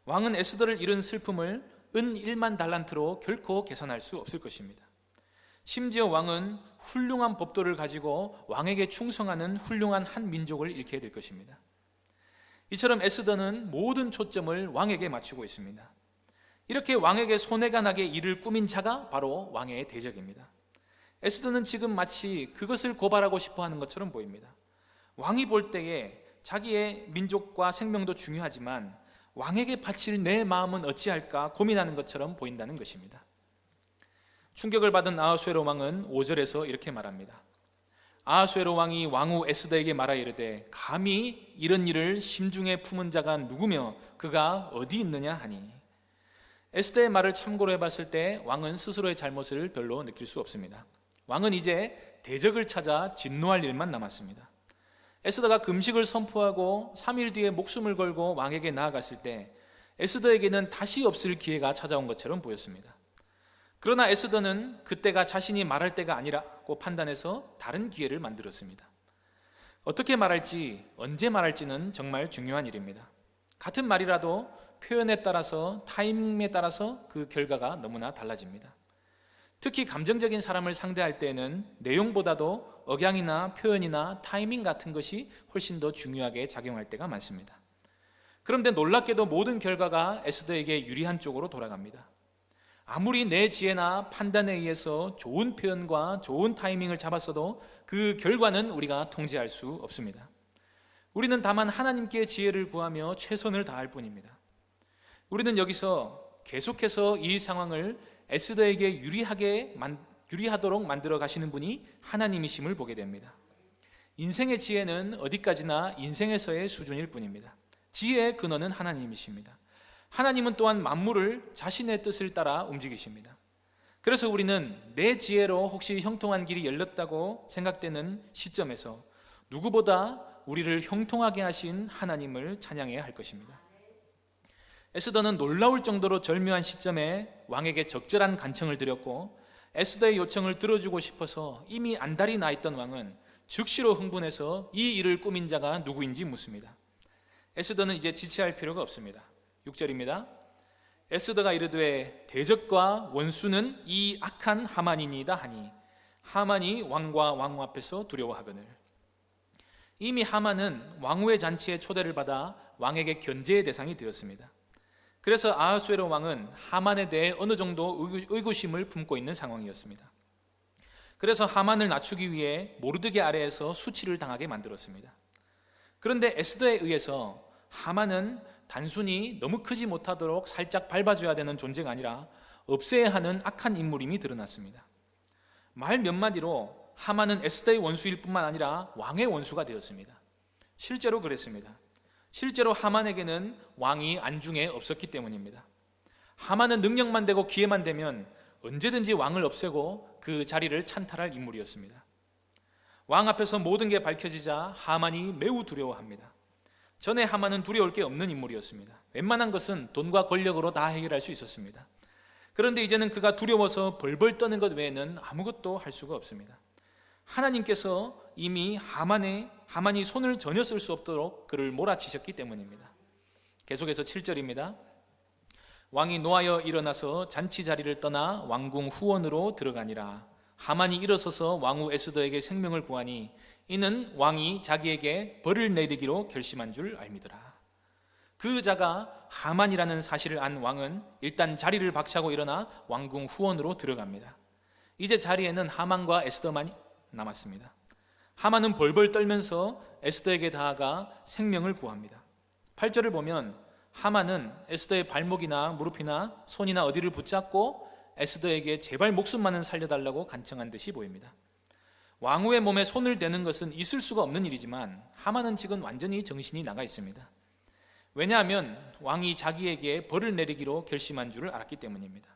왕은 에스더를 잃은 슬픔을 은 1만 달란트로 결코 계산할 수 없을 것입니다. 심지어 왕은 훌륭한 법도를 가지고 왕에게 충성하는 훌륭한 한 민족을 잃게 될 것입니다. 이처럼 에스더는 모든 초점을 왕에게 맞추고 있습니다. 이렇게 왕에게 손해가 나게 일을 꾸민 자가 바로 왕의 대적입니다. 에스더는 지금 마치 그것을 고발하고 싶어 하는 것처럼 보입니다. 왕이 볼 때에 자기의 민족과 생명도 중요하지만 왕에게 바칠 내 마음은 어찌할까 고민하는 것처럼 보인다는 것입니다. 충격을 받은 아하수에로 왕은 5절에서 이렇게 말합니다. 아하수에로 왕이 왕후 에스더에게 말하 이르되 감히 이런 일을 심중에 품은 자가 누구며 그가 어디 있느냐 하니. 에스더의 말을 참고로 해봤을 때 왕은 스스로의 잘못을 별로 느낄 수 없습니다. 왕은 이제 대적을 찾아 진노할 일만 남았습니다. 에스더가 금식을 선포하고 3일 뒤에 목숨을 걸고 왕에게 나아갔을 때 에스더에게는 다시 없을 기회가 찾아온 것처럼 보였습니다. 그러나 에스더는 그때가 자신이 말할 때가 아니라고 판단해서 다른 기회를 만들었습니다. 어떻게 말할지, 언제 말할지는 정말 중요한 일입니다. 같은 말이라도 표현에 따라서, 타이밍에 따라서 그 결과가 너무나 달라집니다. 특히 감정적인 사람을 상대할 때에는 내용보다도 억양이나 표현이나 타이밍 같은 것이 훨씬 더 중요하게 작용할 때가 많습니다. 그런데 놀랍게도 모든 결과가 에스더에게 유리한 쪽으로 돌아갑니다. 아무리 내 지혜나 판단에 의해서 좋은 표현과 좋은 타이밍을 잡았어도 그 결과는 우리가 통제할 수 없습니다. 우리는 다만 하나님께 지혜를 구하며 최선을 다할 뿐입니다. 우리는 여기서 계속해서 이 상황을 에스더에게 유리하도록 만들어 가시는 분이 하나님이심을 보게 됩니다. 인생의 지혜는 어디까지나 인생에서의 수준일 뿐입니다. 지혜의 근원은 하나님이십니다. 하나님은 또한 만물을 자신의 뜻을 따라 움직이십니다. 그래서 우리는 내 지혜로 혹시 형통한 길이 열렸다고 생각되는 시점에서 누구보다 우리를 형통하게 하신 하나님을 찬양해야 할 것입니다. 에스더는 놀라울 정도로 절묘한 시점에 왕에게 적절한 간청을 드렸고 에스더의 요청을 들어주고 싶어서 이미 안달이 나 있던 왕은 즉시로 흥분해서 이 일을 꾸민 자가 누구인지 묻습니다. 에스더는 이제 지체할 필요가 없습니다. 6절입니다. 에스더가 이르되 대적과 원수는 이 악한 하만이니이다 하니 하만이 왕과 왕후 앞에서 두려워하거늘. 이미 하만은 왕후의 잔치에 초대를 받아 왕에게 견제의 대상이 되었습니다. 그래서 아하수에로 왕은 하만에 대해 어느 정도 의구심을 품고 있는 상황이었습니다. 그래서 하만을 낮추기 위해 모르드게 아래에서 수치를 당하게 만들었습니다. 그런데 에스더에 의해서 하만은 단순히 너무 크지 못하도록 살짝 밟아줘야 되는 존재가 아니라 없애야 하는 악한 인물임이 드러났습니다. 말 몇 마디로 하만은 에스더의 원수일 뿐만 아니라 왕의 원수가 되었습니다. 실제로 그랬습니다. 실제로 하만에게는 왕이 안중에 없었기 때문입니다. 하만은 능력만 되고 기회만 되면 언제든지 왕을 없애고 그 자리를 찬탈할 인물이었습니다. 왕 앞에서 모든 게 밝혀지자 하만이 매우 두려워합니다. 전에 하만은 두려울 게 없는 인물이었습니다. 웬만한 것은 돈과 권력으로 다 해결할 수 있었습니다. 그런데 이제는 그가 두려워서 벌벌 떠는 것 외에는 아무것도 할 수가 없습니다. 하나님께서 이미 하만이 손을 전혀 쓸 수 없도록 그를 몰아치셨기 때문입니다. 계속해서 7절입니다. 왕이 노하여 일어나서 잔치 자리를 떠나 왕궁 후원으로 들어가니라. 하만이 일어서서 왕후 에스더에게 생명을 구하니 이는 왕이 자기에게 벌을 내리기로 결심한 줄 알미더라. 그 자가 하만이라는 사실을 안 왕은 일단 자리를 박차고 일어나 왕궁 후원으로 들어갑니다. 이제 자리에는 하만과 에스더만 남았습니다. 하만은 벌벌 떨면서 에스더에게 다가가 생명을 구합니다. 8절을 보면 하만은 에스더의 발목이나 무릎이나 손이나 어디를 붙잡고 에스더에게 제발 목숨만은 살려달라고 간청한 듯이 보입니다. 왕후의 몸에 손을 대는 것은 있을 수가 없는 일이지만 하만은 지금 완전히 정신이 나가 있습니다. 왜냐하면 왕이 자기에게 벌을 내리기로 결심한 줄을 알았기 때문입니다.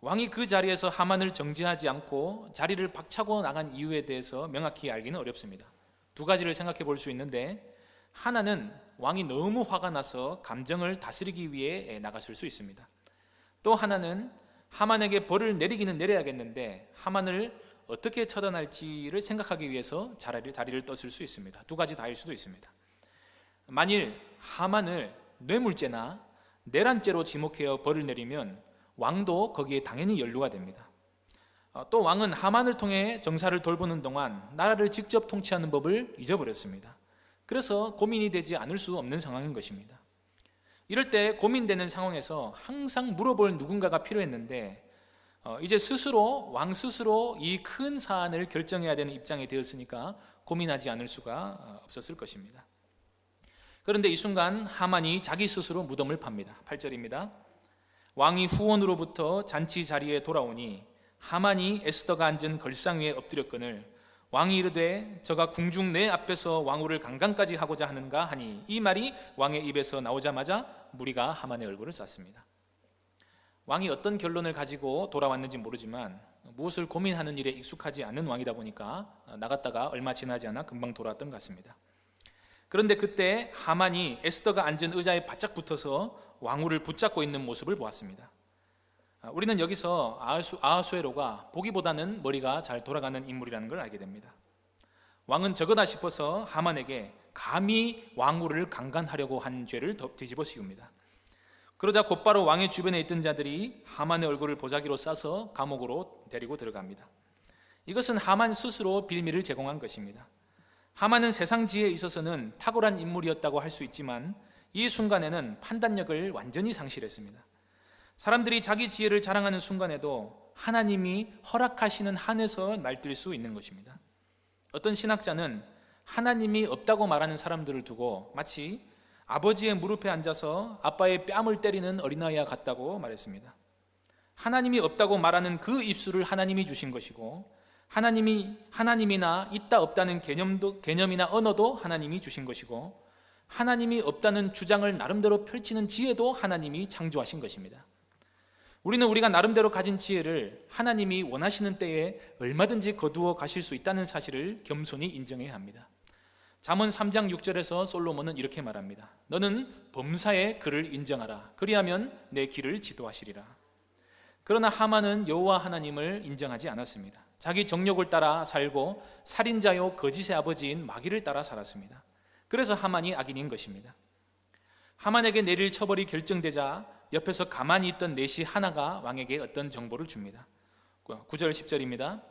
왕이 그 자리에서 하만을 정지하지 않고 자리를 박차고 나간 이유에 대해서 명확히 알기는 어렵습니다. 두 가지를 생각해 볼 수 있는데, 하나는 왕이 너무 화가 나서 감정을 다스리기 위해 나갔을 수 있습니다. 또 하나는 하만에게 벌을 내리기는 내려야겠는데 하만을 어떻게 처단할지를 생각하기 위해서 다리를 떴을 수 있습니다. 두 가지 다일 수도 있습니다. 만일 하만을 뇌물죄나 내란죄로 지목하여 벌을 내리면 왕도 거기에 당연히 연루가 됩니다. 또 왕은 하만을 통해 정사를 돌보는 동안 나라를 직접 통치하는 법을 잊어버렸습니다. 그래서 고민이 되지 않을 수 없는 상황인 것입니다. 이럴 때 고민되는 상황에서 항상 물어볼 누군가가 필요했는데 이제 왕 스스로 이 큰 사안을 결정해야 되는 입장이 되었으니까 고민하지 않을 수가 없었을 것입니다. 그런데 이 순간 하만이 자기 스스로 무덤을 팝니다. 8절입니다. 왕이 후원으로부터 잔치 자리에 돌아오니 하만이 에스더가 앉은 걸상 위에 엎드렸거늘 왕이 이르되 저가 궁중 내 앞에서 왕후를 강간까지 하고자 하는가 하니, 이 말이 왕의 입에서 나오자마자 무리가 하만의 얼굴을 쌌습니다. 왕이 어떤 결론을 가지고 돌아왔는지 모르지만 무엇을 고민하는 일에 익숙하지 않은 왕이다 보니까 나갔다가 얼마 지나지 않아 금방 돌아왔던 것 같습니다. 그런데 그때 하만이 에스더가 앉은 의자에 바짝 붙어서 왕후를 붙잡고 있는 모습을 보았습니다. 우리는 여기서 아하수에로가 보기보다는 머리가 잘 돌아가는 인물이라는 걸 알게 됩니다. 왕은 저거다 싶어서 하만에게 감히 왕후를 강간하려고 한 죄를 뒤집어 씌웁니다. 그러자 곧바로 왕의 주변에 있던 자들이 하만의 얼굴을 보자기로 싸서 감옥으로 데리고 들어갑니다. 이것은 하만 스스로 빌미를 제공한 것입니다. 하만은 세상 지혜에 있어서는 탁월한 인물이었다고 할 수 있지만 이 순간에는 판단력을 완전히 상실했습니다. 사람들이 자기 지혜를 자랑하는 순간에도 하나님이 허락하시는 한에서 날뛸 수 있는 것입니다. 어떤 신학자는 하나님이 없다고 말하는 사람들을 두고 마치 아버지의 무릎에 앉아서 아빠의 뺨을 때리는 어린아이와 같다고 말했습니다. 하나님이 없다고 말하는 그 입술을 하나님이 주신 것이고, 하나님이나 있다 없다는 개념이나 언어도 하나님이 주신 것이고, 하나님이 없다는 주장을 나름대로 펼치는 지혜도 하나님이 창조하신 것입니다. 우리는 우리가 나름대로 가진 지혜를 하나님이 원하시는 때에 얼마든지 거두어 가실 수 있다는 사실을 겸손히 인정해야 합니다. 잠언 3장 6절에서 솔로몬은 이렇게 말합니다. 너는 범사의 그를 인정하라. 그리하면 내 길을 지도하시리라. 그러나 하만은 여호와 하나님을 인정하지 않았습니다. 자기 정욕을 따라 살고 살인자요 거짓의 아버지인 마귀를 따라 살았습니다. 그래서 하만이 악인인 것입니다. 하만에게 내릴 처벌이 결정되자 옆에서 가만히 있던 내시 하나가 왕에게 어떤 정보를 줍니다. 9절 10절입니다.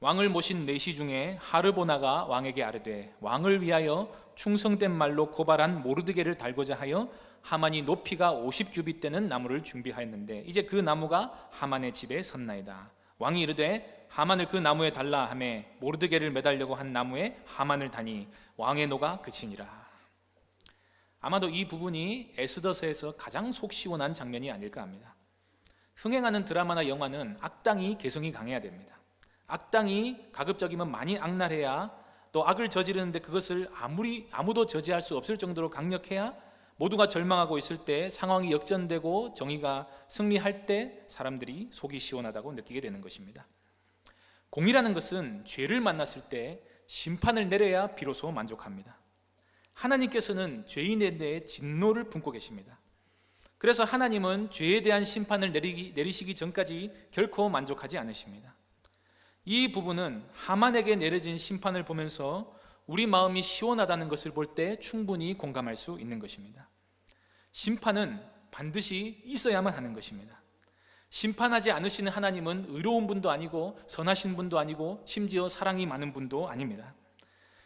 왕을 모신 내시 중에 하르보나가 왕에게 아뢰되 왕을 위하여 충성된 말로 고발한 모르드게를 달고자 하여 하만이 높이가 50규빗 되는 나무를 준비하였는데 이제 그 나무가 하만의 집에 섰나이다. 왕이 이르되 하만을 그 나무에 달라 하며 모르드게를 매달려고 한 나무에 하만을 다니 왕의 노가 그치니라. 아마도 이 부분이 에스더서에서 가장 속 시원한 장면이 아닐까 합니다. 흥행하는 드라마나 영화는 악당이 개성이 강해야 됩니다. 악당이 가급적이면 많이 악랄해야, 또 악을 저지르는데 그것을 아무도 저지할 수 없을 정도로 강력해야 모두가 절망하고 있을 때, 상황이 역전되고 정의가 승리할 때 사람들이 속이 시원하다고 느끼게 되는 것입니다. 공이라는 것은 죄를 만났을 때 심판을 내려야 비로소 만족합니다. 하나님께서는 죄인에 대해 진노를 품고 계십니다. 그래서 하나님은 죄에 대한 심판을 내리시기 전까지 결코 만족하지 않으십니다. 이 부분은 하만에게 내려진 심판을 보면서 우리 마음이 시원하다는 것을 볼 때 충분히 공감할 수 있는 것입니다. 심판은 반드시 있어야만 하는 것입니다. 심판하지 않으시는 하나님은 의로운 분도 아니고 선하신 분도 아니고 심지어 사랑이 많은 분도 아닙니다.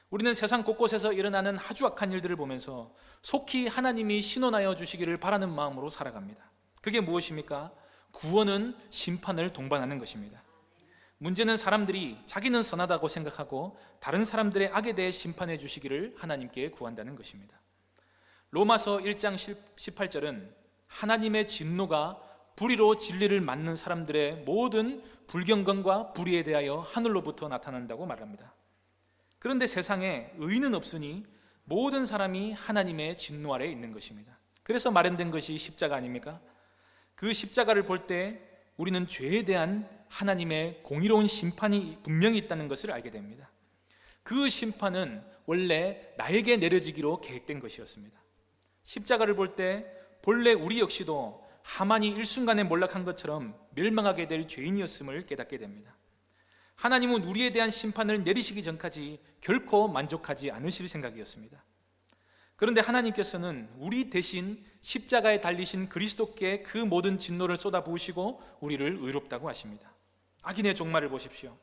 우리는 세상 곳곳에서 일어나는 아주 악한 일들을 보면서 속히 하나님이 신원하여 주시기를 바라는 마음으로 살아갑니다. 그게 무엇입니까? 구원은 심판을 동반하는 것입니다. 문제는 사람들이 자기는 선하다고 생각하고 다른 사람들의 악에 대해 심판해 주시기를 하나님께 구한다는 것입니다. 로마서 1장 18절은 하나님의 진노가 불의로 진리를 맞는 사람들의 모든 불경건과 불의에 대하여 하늘로부터 나타난다고 말합니다. 그런데 세상에 의인은 없으니 모든 사람이 하나님의 진노 아래에 있는 것입니다. 그래서 마련된 것이 십자가 아닙니까? 그 십자가를 볼 때 우리는 죄에 대한 하나님의 공의로운 심판이 분명히 있다는 것을 알게 됩니다. 그 심판은 원래 나에게 내려지기로 계획된 것이었습니다. 십자가를 볼 때 본래 우리 역시도 하만이 일순간에 몰락한 것처럼 멸망하게 될 죄인이었음을 깨닫게 됩니다. 하나님은 우리에 대한 심판을 내리시기 전까지 결코 만족하지 않으실 생각이었습니다. 그런데 하나님께서는 우리 대신 십자가에 달리신 그리스도께 그 모든 진노를 쏟아부으시고 우리를 의롭다고 하십니다. 악인의 종말을 보십시오.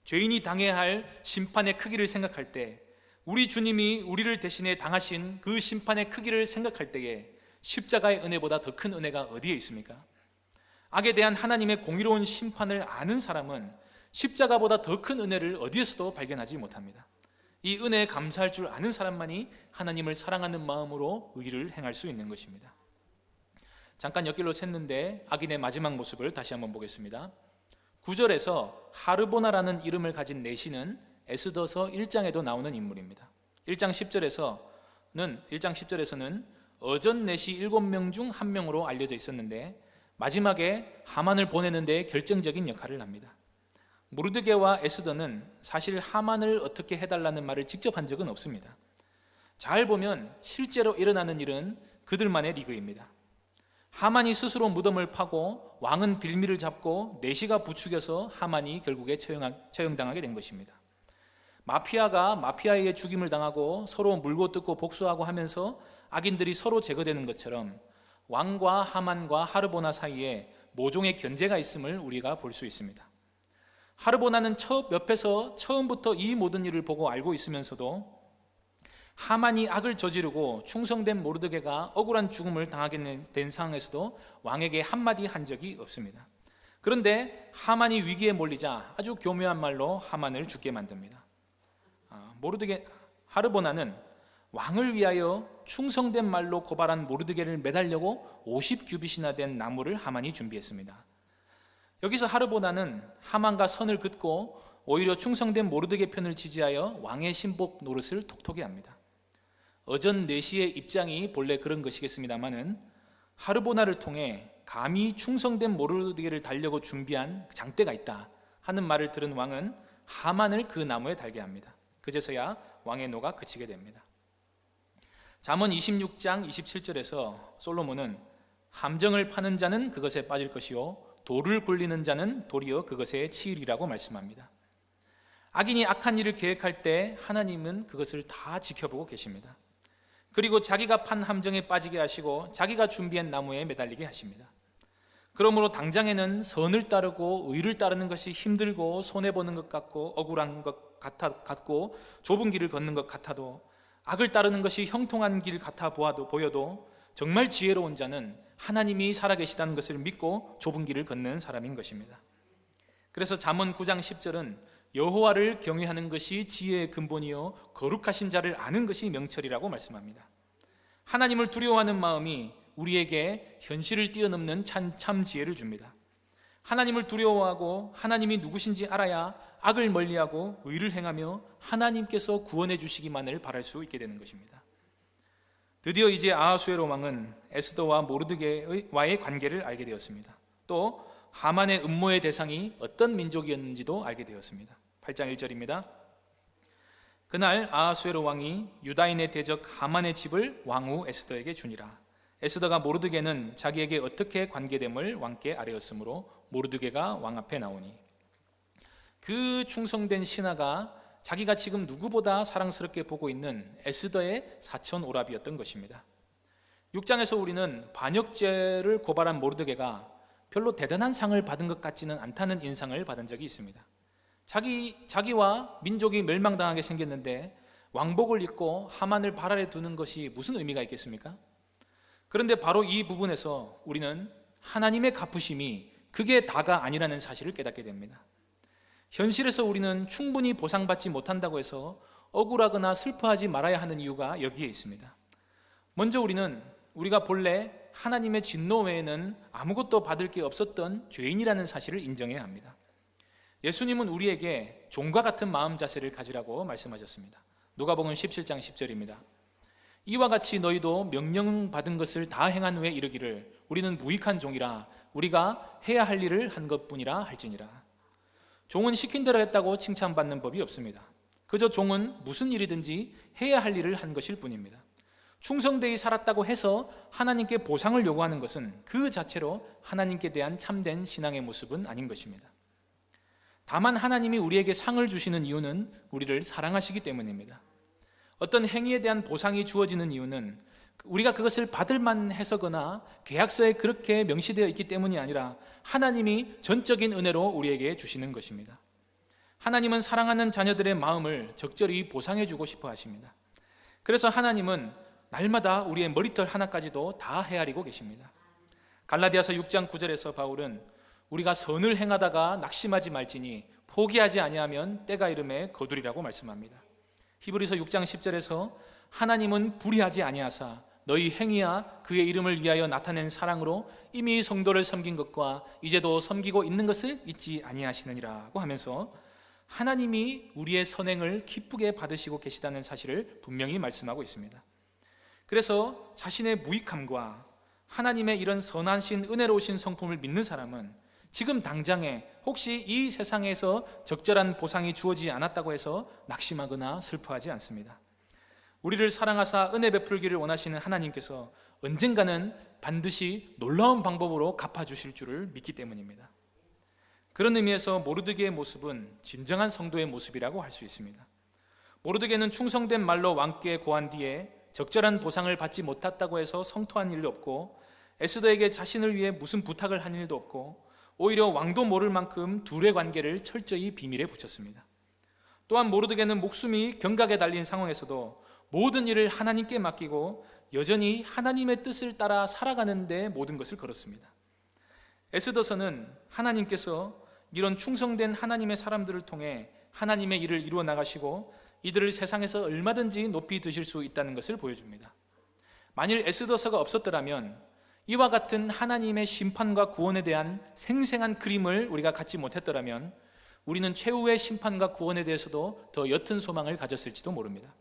죄인이 당해야 할 심판의 크기를 생각할 때, 우리 주님이 우리를 대신해 당하신 그 심판의 크기를 생각할 때에 십자가의 은혜보다 더 큰 은혜가 어디에 있습니까? 악에 대한 하나님의 공의로운 심판을 아는 사람은 십자가보다 더 큰 은혜를 어디에서도 발견하지 못합니다. 이 은혜에 감사할 줄 아는 사람만이 하나님을 사랑하는 마음으로 의를 행할 수 있는 것입니다. 잠깐 옆길로 샜는데 악인의 마지막 모습을 다시 한번 보겠습니다. 9절에서 하르보나라는 이름을 가진 내시는 에스더서 1장에도 나오는 인물입니다. 1장 10절에서는 어전 내시 7명 중 1명으로 알려져 있었는데 마지막에 하만을 보내는 데 결정적인 역할을 합니다. 모르드게와 에스더는 사실 하만을 어떻게 해달라는 말을 직접 한 적은 없습니다. 잘 보면 실제로 일어나는 일은 그들만의 리그입니다. 하만이 스스로 무덤을 파고 왕은 빌미를 잡고 내시가 부추겨서 하만이 결국에 처형당하게 된 것입니다. 마피아가 마피아에게 죽임을 당하고 서로 물고 뜯고 복수하고 하면서 악인들이 서로 제거되는 것처럼 왕과 하만과 하르보나 사이에 모종의 견제가 있음을 우리가 볼 수 있습니다. 하르보나는 옆에서 처음부터 이 모든 일을 보고 알고 있으면서도 하만이 악을 저지르고 충성된 모르드게가 억울한 죽음을 당하게 된 상황에서도 왕에게 한마디 한 적이 없습니다. 그런데 하만이 위기에 몰리자 아주 교묘한 말로 하만을 죽게 만듭니다. 하르보나는 왕을 위하여 충성된 말로 고발한 모르드게를 매달려고 50규빗이나 된 나무를 하만이 준비했습니다. 여기서 하르보나는 하만과 선을 긋고 오히려 충성된 모르드게 편을 지지하여 왕의 신복 노릇을 톡톡히 합니다. 어전 내시의 입장이 본래 그런 것이겠습니다마는 하르보나를 통해 감히 충성된 모르드게를 달려고 준비한 장대가 있다 하는 말을 들은 왕은 하만을 그 나무에 달게 합니다. 그제서야 왕의 노가 그치게 됩니다. 잠언 26장 27절에서 솔로몬은 함정을 파는 자는 그것에 빠질 것이요 돌을 굴리는 자는 도리어 그것에 치이리라고 말씀합니다. 악인이 악한 일을 계획할 때 하나님은 그것을 다 지켜보고 계십니다. 그리고 자기가 판 함정에 빠지게 하시고 자기가 준비한 나무에 매달리게 하십니다. 그러므로 당장에는 선을 따르고 의를 따르는 것이 힘들고 손해보는 것 같고 억울한 것 같고 좁은 길을 걷는 것 같아도 악을 따르는 것이 형통한 길 같아 보여도 정말 지혜로운 자는 하나님이 살아계시다는 것을 믿고 좁은 길을 걷는 사람인 것입니다. 그래서 잠언 9장 10절은 여호와를 경외하는 것이 지혜의 근본이요 거룩하신 자를 아는 것이 명철이라고 말씀합니다. 하나님을 두려워하는 마음이 우리에게 현실을 뛰어넘는 참 지혜를 줍니다. 하나님을 두려워하고 하나님이 누구신지 알아야 악을 멀리하고 의를 행하며 하나님께서 구원해 주시기만을 바랄 수 있게 되는 것입니다. 드디어 이제 아하수에로 왕은 에스더와 모르드게와의 관계를 알게 되었습니다. 또 하만의 음모의 대상이 어떤 민족이었는지도 알게 되었습니다. 8장 1절입니다. 그날 아하수에로 왕이 유다인의 대적 하만의 집을 왕후 에스더에게 주니라. 에스더가 모르드게는 자기에게 어떻게 관계됨을 왕께 아뢰었으므로 모르드게가 왕 앞에 나오니, 그 충성된 신하가 자기가 지금 누구보다 사랑스럽게 보고 있는 에스더의 사촌 오라비였던 것입니다. 6장에서 우리는 반역죄를 고발한 모르드게가 별로 대단한 상을 받은 것 같지는 않다는 인상을 받은 적이 있습니다. 자기와 민족이 멸망당하게 생겼는데 왕복을 입고 하만을 발 아래 두는 것이 무슨 의미가 있겠습니까? 그런데 바로 이 부분에서 우리는 하나님의 갚으심이 그게 다가 아니라는 사실을 깨닫게 됩니다. 현실에서 우리는 충분히 보상받지 못한다고 해서 억울하거나 슬퍼하지 말아야 하는 이유가 여기에 있습니다. 먼저 우리가 본래 하나님의 진노 외에는 아무것도 받을 게 없었던 죄인이라는 사실을 인정해야 합니다. 예수님은 우리에게 종과 같은 마음 자세를 가지라고 말씀하셨습니다. 누가복음 17장 10절입니다. 이와 같이 너희도 명령받은 것을 다 행한 후에 이르기를 우리는 무익한 종이라 우리가 해야 할 일을 한 것뿐이라 할지니라. 종은 시킨 대로 했다고 칭찬받는 법이 없습니다. 그저 종은 무슨 일이든지 해야 할 일을 한 것일 뿐입니다. 충성되이 살았다고 해서 하나님께 보상을 요구하는 것은 그 자체로 하나님께 대한 참된 신앙의 모습은 아닌 것입니다. 다만 하나님이 우리에게 상을 주시는 이유는 우리를 사랑하시기 때문입니다. 어떤 행위에 대한 보상이 주어지는 이유는 우리가 그것을 받을 만해서거나 계약서에 그렇게 명시되어 있기 때문이 아니라 하나님이 전적인 은혜로 우리에게 주시는 것입니다. 하나님은 사랑하는 자녀들의 마음을 적절히 보상해 주고 싶어 하십니다. 그래서 하나님은 날마다 우리의 머리털 하나까지도 다 헤아리고 계십니다. 갈라디아서 6장 9절에서 바울은 우리가 선을 행하다가 낙심하지 말지니 포기하지 아니하면 때가 이름에 거두리라고 말씀합니다. 히브리서 6장 10절에서 하나님은 불의하지 아니하사 너희 행위야 그의 이름을 위하여 나타낸 사랑으로 이미 성도를 섬긴 것과 이제도 섬기고 있는 것을 잊지 아니하시느니라고 하면서 하나님이 우리의 선행을 기쁘게 받으시고 계시다는 사실을 분명히 말씀하고 있습니다. 그래서 자신의 무익함과 하나님의 이런 선하신 은혜로우신 성품을 믿는 사람은 지금 당장에 혹시 이 세상에서 적절한 보상이 주어지지 않았다고 해서 낙심하거나 슬퍼하지 않습니다. 우리를 사랑하사 은혜 베풀기를 원하시는 하나님께서 언젠가는 반드시 놀라운 방법으로 갚아주실 줄을 믿기 때문입니다. 그런 의미에서 모르드게의 모습은 진정한 성도의 모습이라고 할 수 있습니다. 모르드게는 충성된 말로 왕께 고한 뒤에 적절한 보상을 받지 못했다고 해서 성토한 일도 없고 에스더에게 자신을 위해 무슨 부탁을 한 일도 없고 오히려 왕도 모를 만큼 둘의 관계를 철저히 비밀에 붙였습니다. 또한 모르드게는 목숨이 경각에 달린 상황에서도 모든 일을 하나님께 맡기고 여전히 하나님의 뜻을 따라 살아가는 데 모든 것을 걸었습니다. 에스더서는 하나님께서 이런 충성된 하나님의 사람들을 통해 하나님의 일을 이루어 나가시고 이들을 세상에서 얼마든지 높이 드실 수 있다는 것을 보여줍니다. 만일 에스더서가 없었더라면 이와 같은 하나님의 심판과 구원에 대한 생생한 그림을 우리가 갖지 못했더라면 우리는 최후의 심판과 구원에 대해서도 더 옅은 소망을 가졌을지도 모릅니다.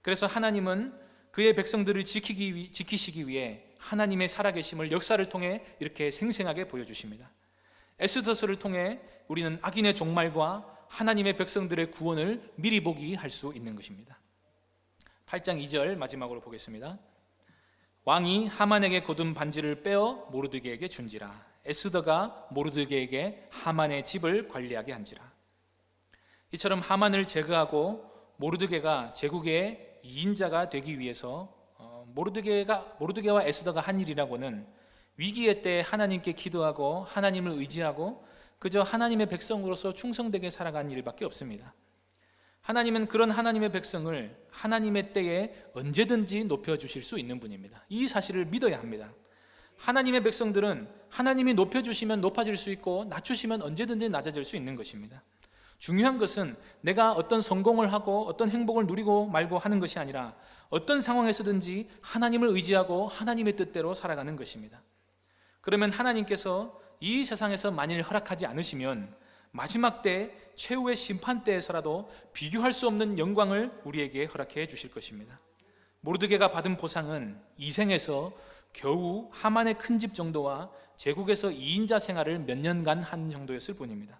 그래서 하나님은 그의 백성들을 지키시기 위해 하나님의 살아계심을 역사를 통해 이렇게 생생하게 보여주십니다. 에스더서를 통해 우리는 악인의 종말과 하나님의 백성들의 구원을 미리 보기 할 수 있는 것입니다. 8장 2절 마지막으로 보겠습니다. 왕이 하만에게 거둔 반지를 빼어 모르드게에게 준지라. 에스더가 모르드게에게 하만의 집을 관리하게 한지라. 이처럼 하만을 제거하고 모르드게가 제국의 2인자가 되기 위해서 모르드게와 에스더가 한 일이라고는 위기의 때 하나님께 기도하고 하나님을 의지하고 그저 하나님의 백성으로서 충성되게 살아가는 일밖에 없습니다. 하나님은 그런 하나님의 백성을 하나님의 때에 언제든지 높여주실 수 있는 분입니다. 이 사실을 믿어야 합니다. 하나님의 백성들은 하나님이 높여주시면 높아질 수 있고 낮추시면 언제든지 낮아질 수 있는 것입니다. 중요한 것은 내가 어떤 성공을 하고 어떤 행복을 누리고 말고 하는 것이 아니라 어떤 상황에서든지 하나님을 의지하고 하나님의 뜻대로 살아가는 것입니다. 그러면 하나님께서 이 세상에서 만일 허락하지 않으시면 마지막 때 최후의 심판 때에서라도 비교할 수 없는 영광을 우리에게 허락해 주실 것입니다. 모르드게가 받은 보상은 이 생에서 겨우 하만의 큰 집 정도와 제국에서 2인자 생활을 몇 년간 한 정도였을 뿐입니다.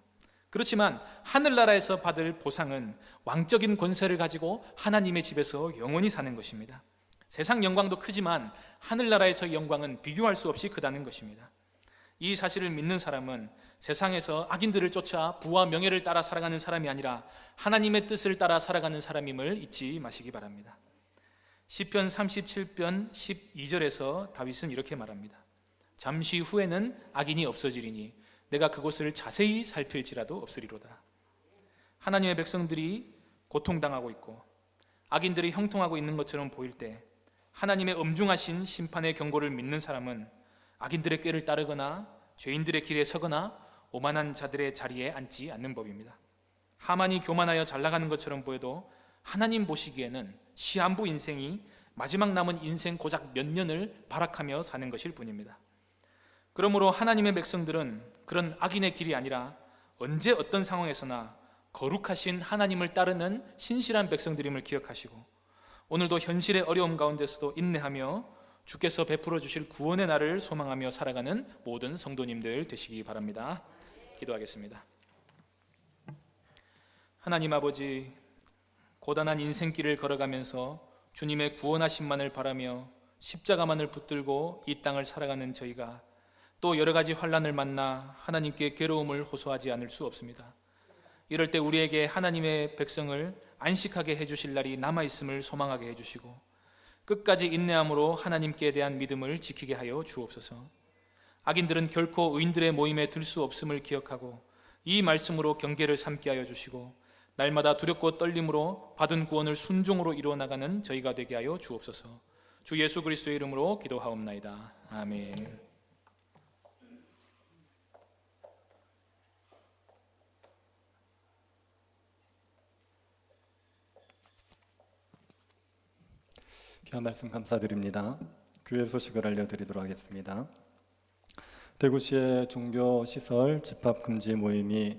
그렇지만 하늘나라에서 받을 보상은 왕적인 권세를 가지고 하나님의 집에서 영원히 사는 것입니다. 세상 영광도 크지만 하늘나라에서의 영광은 비교할 수 없이 크다는 것입니다. 이 사실을 믿는 사람은 세상에서 악인들을 쫓아 부와 명예를 따라 살아가는 사람이 아니라 하나님의 뜻을 따라 살아가는 사람임을 잊지 마시기 바랍니다. 시편 37편 12절에서 다윗은 이렇게 말합니다. 잠시 후에는 악인이 없어지리니 내가 그곳을 자세히 살필지라도 없으리로다. 하나님의 백성들이 고통당하고 있고 악인들이 형통하고 있는 것처럼 보일 때 하나님의 엄중하신 심판의 경고를 믿는 사람은 악인들의 꾀를 따르거나 죄인들의 길에 서거나 오만한 자들의 자리에 앉지 않는 법입니다. 하만이 교만하여 잘나가는 것처럼 보여도 하나님 보시기에는 시한부 인생이 마지막 남은 인생 고작 몇 년을 발악하며 사는 것일 뿐입니다. 그러므로 하나님의 백성들은 그런 악인의 길이 아니라 언제 어떤 상황에서나 거룩하신 하나님을 따르는 신실한 백성들임을 기억하시고 오늘도 현실의 어려움 가운데서도 인내하며 주께서 베풀어 주실 구원의 날을 소망하며 살아가는 모든 성도님들 되시기 바랍니다. 기도하겠습니다. 하나님 아버지, 고단한 인생길을 걸어가면서 주님의 구원하심만을 바라며 십자가만을 붙들고 이 땅을 살아가는 저희가 또 여러 가지 환난을 만나 하나님께 괴로움을 호소하지 않을 수 없습니다. 이럴 때 우리에게 하나님의 백성을 안식하게 해주실 날이 남아있음을 소망하게 해주시고 끝까지 인내함으로 하나님께 대한 믿음을 지키게 하여 주옵소서. 악인들은 결코 의인들의 모임에 들 수 없음을 기억하고 이 말씀으로 경계를 삼게 하여 주시고 날마다 두렵고 떨림으로 받은 구원을 순종으로 이루어 나가는 저희가 되게 하여 주옵소서. 주 예수 그리스도의 이름으로 기도하옵나이다. 아멘. 귀한 말씀 감사드립니다. 교회 소식을 알려드리도록 하겠습니다. 대구시의 종교시설 집합금지 모임이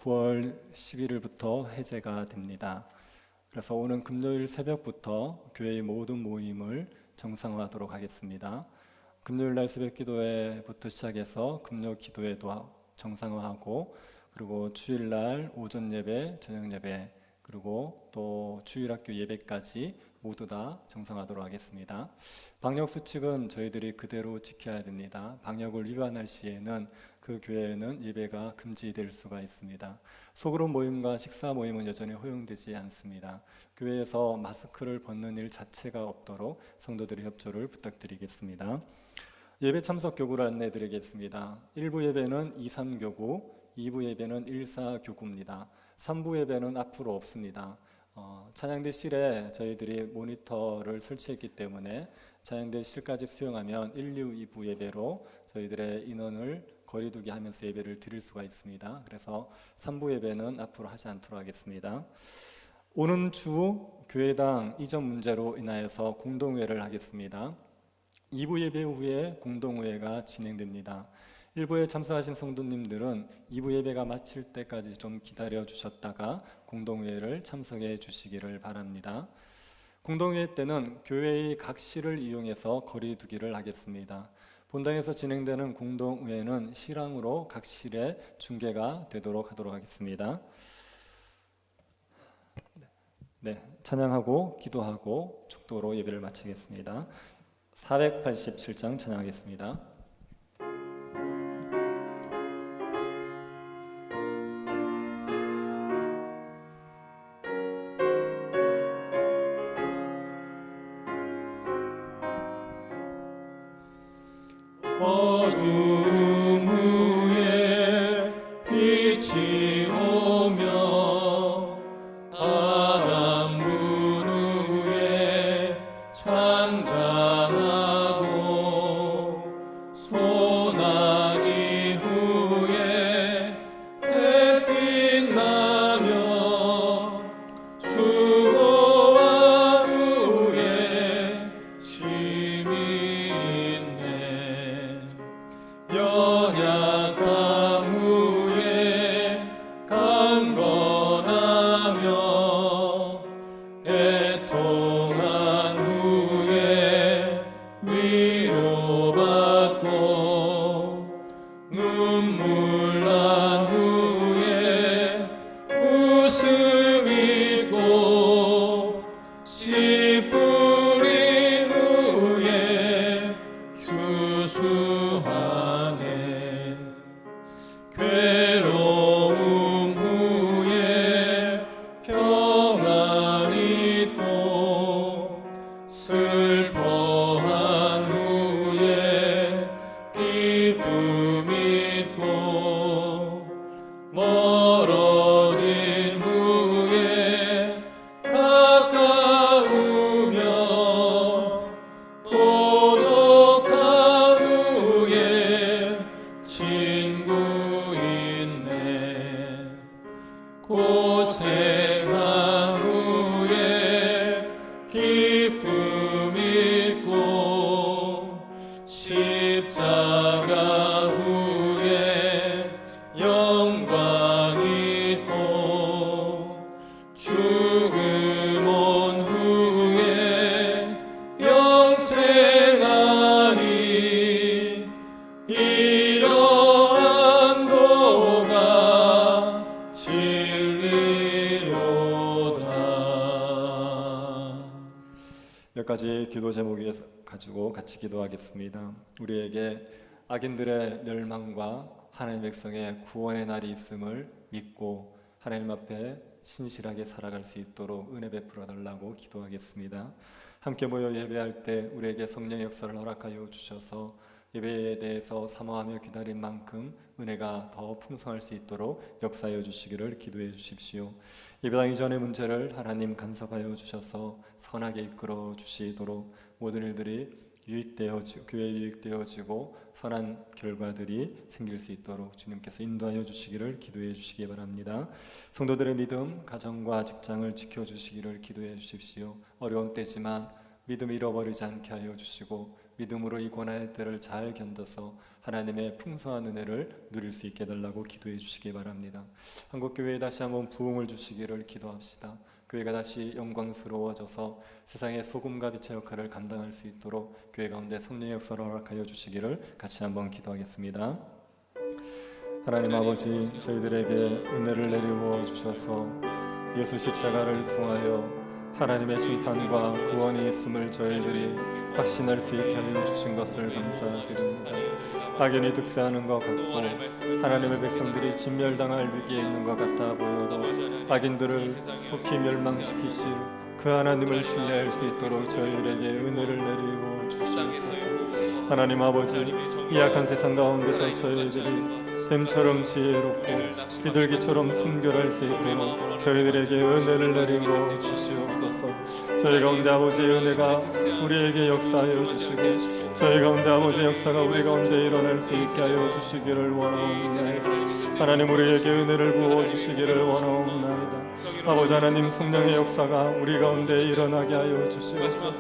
9월 11일부터 해제가 됩니다. 그래서 오는 금요일 새벽부터 교회의 모든 모임을 정상화하도록 하겠습니다. 금요일 날 새벽 기도회부터 시작해서 금요 기도회도 정상화하고 그리고 주일날 오전 예배, 저녁 예배 그리고 또 주일학교 예배까지 모두 다 정상화하도록 하겠습니다. 방역 수칙은 저희들이 그대로 지켜야 됩니다. 방역을 위반할 시에는 그 교회에는 예배가 금지될 수가 있습니다. 소그룹 모임과 식사 모임은 여전히 허용되지 않습니다. 교회에서 마스크를 벗는 일 자체가 없도록 성도들의 협조를 부탁드리겠습니다. 예배 참석 교구를 안내해 드리겠습니다. 1부 예배는 2-3교구, 2부 예배는 1-4교구입니다. 3부 예배는 앞으로 없습니다. 찬양대실에 저희들이 모니터를 설치했기 때문에 찬양대실까지 수용하면 1, 2부 예배로 저희들의 인원을 거리두기 하면서 예배를 드릴 수가 있습니다. 그래서 3부 예배는 앞으로 하지 않도록 하겠습니다. 오는 주 교회당 이전 문제로 인하여서 공동회를 하겠습니다. 2부 예배 후에 공동회가 진행됩니다. 1부에 참석하신 성도님들은 2부 예배가 마칠 때까지 좀 기다려 주셨다가 공동회를 참석해 주시기를 바랍니다. 공동회 때는 교회의 각실을 이용해서 거리두기를 하겠습니다. 본당에서 진행되는 공동회는 실황으로 각실에 중계가 되도록 하도록 하겠습니다. 네, 찬양하고 기도하고 축도로 예배를 마치겠습니다. 487장 찬양하겠습니다. 어둠 후에 빛이 오며 바람 부는 후에 잔잔하고 소나기 후에 햇빛 나며 수고한 후에 쉼이 있네. 뿌린 후에 추수하네. 괴로움 후에 평안 있고 슬퍼한 후에 기쁨 있고 멀어진 후에 가까우며 고독한 후에 친구 있네. 고생한 후에 기쁨 있고 십자가 후에 영광 있고 죽음 온 후에 영생하니 이러한 도가 진리로다. 몇 가지 기도 제목을 가지고 같이 기도하겠습니다. 우리에게 악인들의 멸망과 하나님 백성의 구원의 날이 있음을 믿고 하나님 앞에 신실하게 살아갈 수 있도록 은혜 베풀어 달라고 기도하겠습니다. 함께 모여 예배할 때 우리에게 성령의 역사를 허락하여 주셔서 예배에 대해서 사모하며 기다린 만큼 은혜가 더 풍성할 수 있도록 역사하여 주시기를 기도해 주십시오. 예배당 이전의 문제를 하나님 간섭하여 주셔서 선하게 이끌어 주시도록 모든 일들이 교회에 유익되어지고 선한 결과들이 생길 수 있도록 주님께서 인도하여 주시기를 기도해 주시기 바랍니다. 성도들의 믿음, 가정과 직장을 지켜주시기를 기도해 주십시오. 어려운 때지만 믿음 잃어버리지 않게 하여 주시고 믿음으로 이 고난의 때를 잘 견뎌서 하나님의 풍성한 은혜를 누릴 수 있게 해달라고 기도해 주시기 바랍니다. 한국교회에 다시 한번 부흥을 주시기를 기도합시다. 교회가 다시 영광스러워져서 세상의 소금과 빛의 역할을 감당할 수 있도록 교회 가운데 성령의 역사를 허락하여 주시기를 같이 한번 기도하겠습니다. 하나님 아버지, 저희들에게 은혜를 내리워 주셔서 예수 십자가를 통하여 하나님의 심판과 구원이 있음을 저희들이 확신할 수 있게 하여 주신 것을 감사드립니다. 악인이 득세하는 것 같고 하나님의 백성들이 진멸당할 위기에 있는 것 같아 보여도 악인들을 속히 멸망시키실 그 하나님을 신뢰할 수 있도록 저희들에게 은혜를 내리워 주시옵소서. 하나님 아버지, 이 악한 세상 가운데서 저희들이 뱀처럼 지혜롭고 비둘기처럼 순결할 수 있도록 저희들에게 은혜를 내리고 주시옵소서. 저희 가운데 아버지의 은혜가 우리에게 역사하여 주시고 저희 가운데 아버지의 역사가 우리 가운데 일어날 수 있게 하여 주시기를 원하옵나이다. 하나님, 우리에게 은혜를 부어주시기를 원하옵나이다. 아버지 하나님, 성령의 역사가 우리 가운데 일어나게 하여 주시옵소서.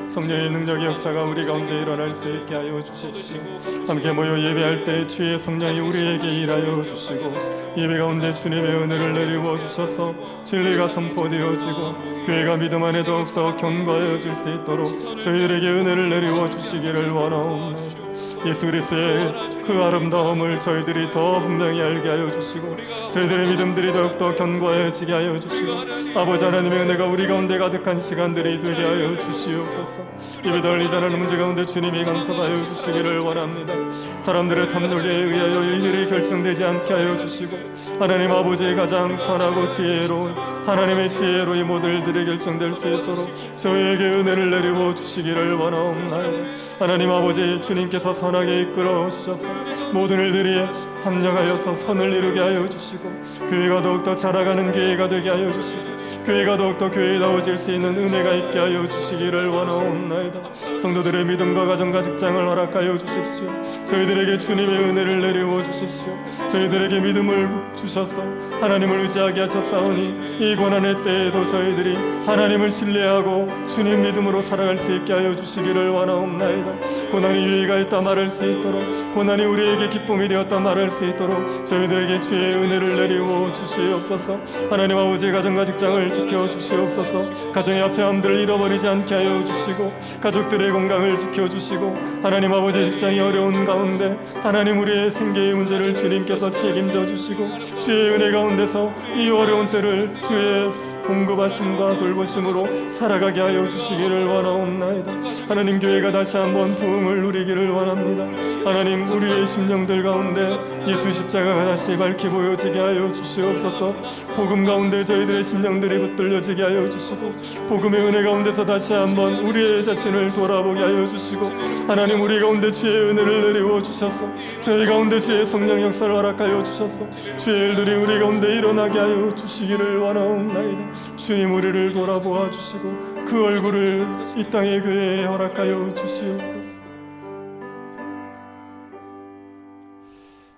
성령의 능력의 역사가 우리 가운데 일어날 수 있게 하여 주십시오. 함께 모여 예배할 때 주의 성령이 우리에게 일하여 주시고 예배 가운데 주님의 은혜를 내리워 주셔서 진리가 선포되어지고 교회가 믿음 안에 더욱더 견고해질 수 있도록 저희들에게 은혜를 내리워 주시기를 원하옵나이다. 예수 그리스도의 그 아름다움을 저희들이 더 분명히 알게 하여 주시고 저희들의 믿음들이 더욱더 견고해지게 하여 주시고 아버지 하나님의 은혜가 우리 가운데 가득한 시간들이 되게 하여 주시옵소서. 예배도 알리자라는 문제 가운데 주님이 간섭하여 주시기를 원합니다. 사람들의 탐욕에 의하여 일들이 결정되지 않게 하여 주시고 하나님 아버지의 가장 선하고 지혜로운 하나님의 지혜로 이 모든 일들이 결정될 수 있도록 저희에게 은혜를 내리워 주시기를 원하옵나이다. 하나님 아버지, 주님께서 선하게 이끌어 주셔서 모든 일들이 합력하여서 선을 이루게 하여 주시고 교회가 더욱더 자라가는 교회가 되게 하여 주시고 교회가 더욱더 교회다워질 수 있는 은혜가 있게 하여 주시기를 원하옵나이다. 성도들의 믿음과 가정과 직장을 허락하여 주십시오. 저희들에게 주님의 은혜를 내리워 주십시오. 저희들에게 믿음을 주셔서 하나님을 의지하게 하셨사오니 이 고난의 때에도 저희들이 하나님을 신뢰하고 주님 믿음으로 살아갈 수 있게 하여 주시기를 원하옵나이다. 고난이 유의가 있다 말할 수 있도록 고난이 우리에게 기쁨이 되었다 말할 수 있도록 저희들에게 주의 은혜를 내리워 주시옵소서. 하나님 아버지의 가정과 직장을 지켜주시옵소서. 가정의 앞에함들을 잃어버리지 않게 하여 주시고 가족들의 건강을 지켜주시고 하나님 아버지의 직장이 어려운 가운데 하나님 우리의 생계의 문제를 주님께서 책임져 주시고 주의 은혜 가운데서 이 어려운 때를 주의 공급하심과 돌보심으로 살아가게 하여 주시기를 원하옵나이다. 하나님, 교회가 다시 한번 부흥을 누리기를 원합니다. 하나님, 우리의 심령들 가운데 예수 십자가가 다시 밝히 보여지게 하여 주시옵소서. 복음 가운데 저희들의 심령들이 붙들려지게 하여 주시고, 복음의 은혜 가운데서 다시 한번 우리의 자신을 돌아보게 하여 주시고, 하나님, 우리 가운데 주의 은혜를 내리워 주셔서 저희 가운데 주의 성령 역사를 허락하여 주셔서 주의 일들이 우리 가운데 일어나게 하여 주시기를 원하옵나이다. 주님, 우리를 돌아보아 주시고 그 얼굴을 이 땅의 교회에 허락하여 주시옵소서.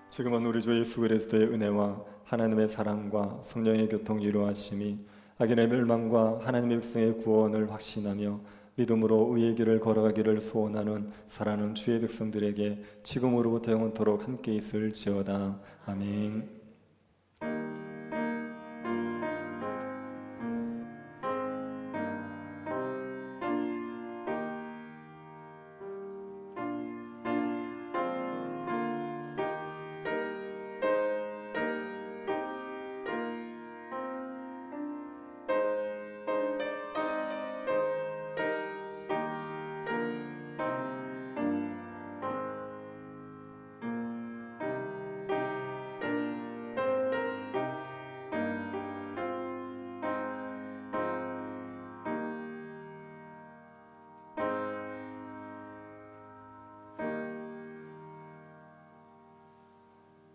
지금은 우리 주 예수 그리스도의 은혜와 하나님의 사랑과 성령의 교통 이루하심이 악인의 멸망과 하나님의 백성의 구원을 확신하며 믿음으로 의의 길을 걸어가기를 소원하는 사랑하는 주의 백성들에게 지금으로부터 영원토록 함께 있을지어다. 아멘.